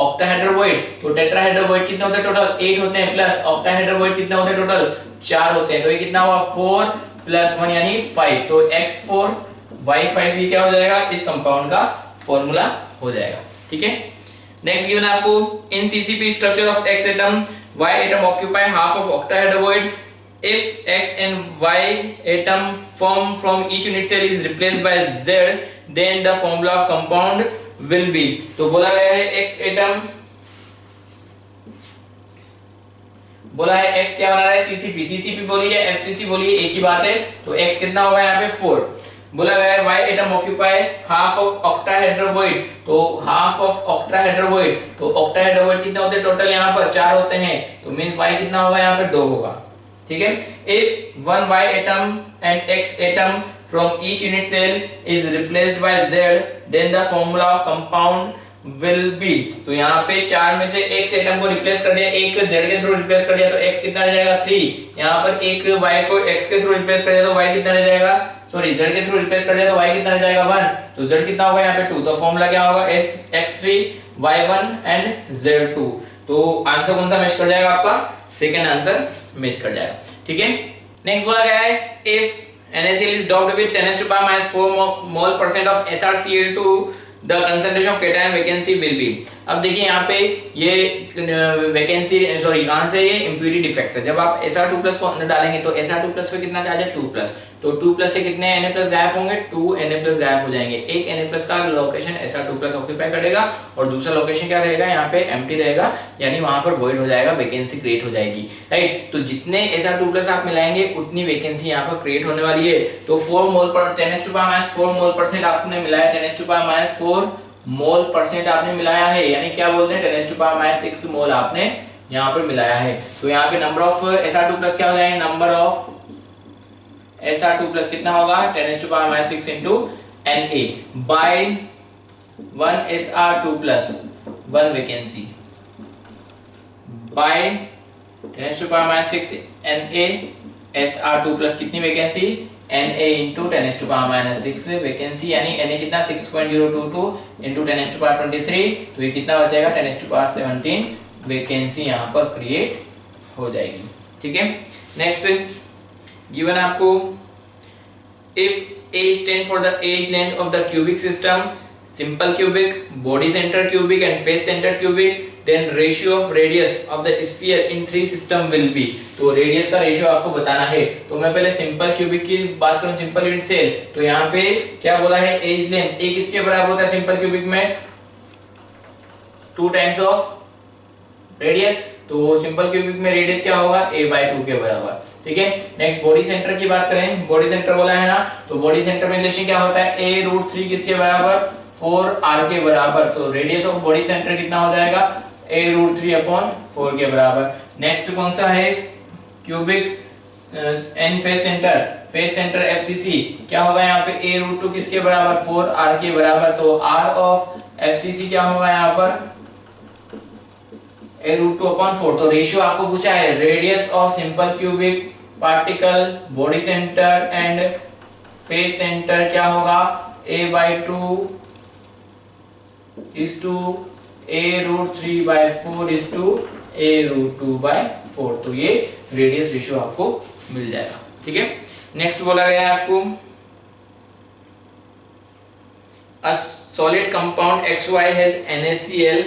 octahedroid, तो tetrahedroid कितने होते हैं टोटल, 8 होते हैं, प्लस octahedroid कितने होते हैं टोटल, 4 होते हैं, तो ये कितना हुआ, 4 + 1 यानी 5, तो x4 y5 ये क्या हो जाएगा, इस कंपाउंड का फॉर्मूला हो जाएगा, ठीक है। नेक्स्ट गिवन आपको इन CCP structure of x atom y atom occupy half of octahedroid, if x and y atom form from each unit cell is replaced by z, then the formula of compound will be। तो बोला गया है x एटम, बोला है x क्या बना रहा है, CCP बोलिए या FCC बोलिए एक ही बात है, तो x कितना होगा यहाँ पे 4, बोला गया है y atom occupy half of octahedral void, तो हाफ ऑफ ऑक्टाहेड्रोवॉइड, तो ऑक्टाहेड्रोवॉइड कितने होते हैं टोटल, यहाँ पर 4 होते हैं, तो मींस y कितना होगा यहाँ पे 2 होगा, ठीक है। If one y atom and x atom from each unit cell is replaced by z, then the formula of compound will be, तो यहाँ पे 4 में से x एटम को रिप्लेस कर दिया, एक z के थ्रू रिप्लेस कर दिया तो x कितना रह जाएगा 3, यहाँ पर एक y को x के थ्रू रिप्लेस कर दिया तो y कितना रह जाएगा, सॉरी z के थ्रू रिप्लेस कर दिया तो y कितना रह जाएगा 1, तो z कितना होगा यहाँ पे 2, तो फॉर्मूला क्या होगा x3 y1 एंड z2, तो आंसर कौन सा मैच कर जाएगा आपका, सेकंड आंसर मैच कर जाएगा, ठीक है। नेक्स्ट बोला गया है if NaCl is doped with 10 to the power minus 4 mole percent of SrCl2, the concentration of cation vacancy will be। अब देखिए यहाँ पे ये वैकेंसी सॉरी कहाँ से, ये इम्प्यूरिटी डिफेक्ट्स है, जब आप Sr2+ को अंदर डालेंगे तो Sr2+ पे कितना चार्ज है 2+, तो 2+ से कितने Na+ गायब होंगे, 2 Na+ गायब हो जाएंगे, एक Na+ का लोकेशन Sr2+ ऑक्यूपाई करेगा और दूसरा लोकेशन क्या रहेगा यहाँ पे एम्प्टी रहेगा, यानी वहां पर वॉइड हो जाएगा, वैकेंसी क्रिएट हो जाएगी, राइट। तो जितने Sr2+ आप मिलाएंगे उतनी वैकेंसी यहाँ पर क्रिएट होने वाली है। तो 4 मोल पर 10⁻⁴ मोल परसेंट आपने मिलाया, 10⁻⁴ मोल परसेंट आपने मिलाया है, यानी क्या बोलते हैं 10⁻⁶ मोल आपने यहाँ पर मिलाया है। तो यहाँ पे नंबर ऑफ Sr2+ क्या हो जाएगा, नंबर ऑफ Sr2+ कितना होगा 10⁻⁶ into Na by 1 Sr2+, 1 vacancy by 10⁻⁶ Na Sr2+ कितनी वैकेंसी, Na into 10⁻⁶ वैकेंसी, यानी Na कितना 6.022 into 10⁻23, तो ये कितना हो जाएगा 10⁻17 वैकेंसी यहाँ पर क्रिएट हो जाएगी, ठीक है। नेक्स्ट गिवन आपको if A stand for the edge length of the cubic system, simple cubic, body center cubic and face center cubic, then ratio of radius of the sphere in three system will be, तो रेडियस का रेशियो आपको बताना है। तो मैं पहले सिंपल क्यूबिक की बात करूं, सिंपल यूनिट सेल, तो यहाँ पे क्या बोला है एज लेंथ, एक किसके बराबर होता है सिंपल क्यूबिक में 2 टाइम्स ऑफ रेडियस, तो सिंपल क्यूबिक में रेडियस क्या होगा a/2 के बराबर, ठीक है। नेक्स्ट बॉडी सेंटर की बात करें, बॉडी सेंटर बोला है ना, तो बॉडी सेंटर में रिलेशन क्या होता है a√3 किसके बराबर 4r के बराबर, तो रेडियस ऑफ बॉडी सेंटर कितना हो जाएगा a√3/4 के बराबर। नेक्स्ट कौन सा है cubic and face centre, face centre FCC क्या होगा यहाँ पे a√2 किसके बराबर 4r के बराबर, तो r ऑफ FCC क्या होगा यहाँ पर a√2/4। तो रेशियो आपको पूछा है radius of simple cubic particle body centre and face centre क्या होगा a/2 is to a√3/4 is to a√2/4, तो ये रेडियस रेशियो आपको मिल जाएगा, ठीक है। नेक्स्ट बोला गया है आपको a solid compound XY has NaCl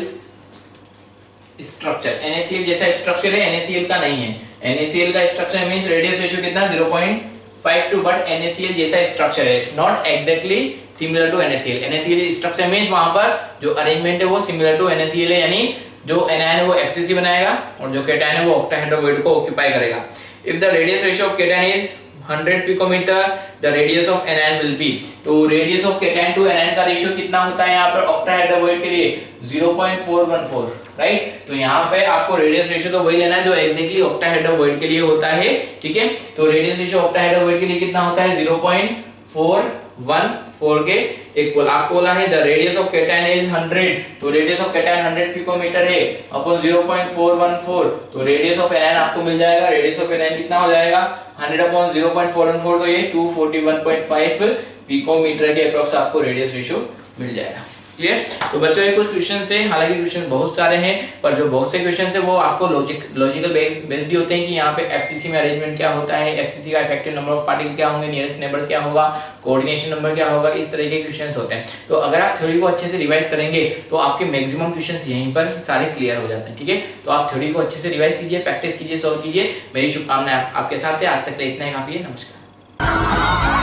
structure, NaCl जैसा स्ट्रक्चर है, NaCl का नहीं है, NaCl का स्ट्रक्चर मींस रेडियस रेशियो कितना 0.52, बट NaCl जैसा स्ट्रक्चर है, not exactly similar to NaCl। NaCl structure means वहां पर जो अरेंजमेंट है वो सिमिलर टू NaCl है, यानी जो एनायन है वो FCC बनाएगा और जो केटायन है वो ऑक्टाहेड्रोवॉइड को ऑक्यूपाई करेगा। If the radius ratio of cation is 100 picometre, the radius of anion will be, तो radius of cation to anion का रेशियो कितना होता है यहाँ पर ऑक्टाहेड्रोवॉइड के लिए 0.414, राइट। तो यहाँ पे आपको रेडियस रेशियो तो वही लेना है जो एग्जैक्टली ऑक्टाहेड्रोवॉइड के लिए होता है, ठीक है। तो रेडियस रेशियो ऑक्टाहेड्रोवॉइड के लिए कितना होता है 0.414 के इक्वल। आपको बोला है the radius of cation is 100, तो रेडियस ऑफ केटायन 100 पिकोमीटर है अपॉन 0.414, तो रेडियस ऑफ एनायन आपको मिल जाएगा, रेडियस ऑफ एनायन कितना हो जाएगा 100/0.414, तो ये 241.5 पिकोमीटर के अप्रॉक्स आपको रेडियस रेशियो मिल जाएगा, क्लियर। तो बच्चों ये कुछ क्वेश्चंस थे, हालांकि क्वेश्चन बहुत सारे हैं, पर जो बहुत से क्वेश्चंस है वो आपको लॉजिकल बेस्ड होते हैं कि यहाँ पे FCC में अरेंजमेंट क्या होता है, FCC का इफेक्टिव नंबर ऑफ पार्टिकल क्या होंगे, नियरेस्ट नेबर्स क्या होगा, कोऑर्डिनेशन नंबर क्या होगा, इस तरह के क्वेश्चंस होते हैं। तो अगर आप थ्योरी को अच्छे से रिवाइज करेंगे तो आपके मैक्सिमम क्वेश्चंस यहीं पर सारे क्लियर हो जाते हैं, ठीक है। तो आप थ्योरी को अच्छे से रिवाइज कीजिए, प्रैक्टिस कीजिए, सॉल्व कीजिए। मेरी शुभकामनाएं आपके साथ है। आज तक के लिए इतना ही काफी है। नमस्कार।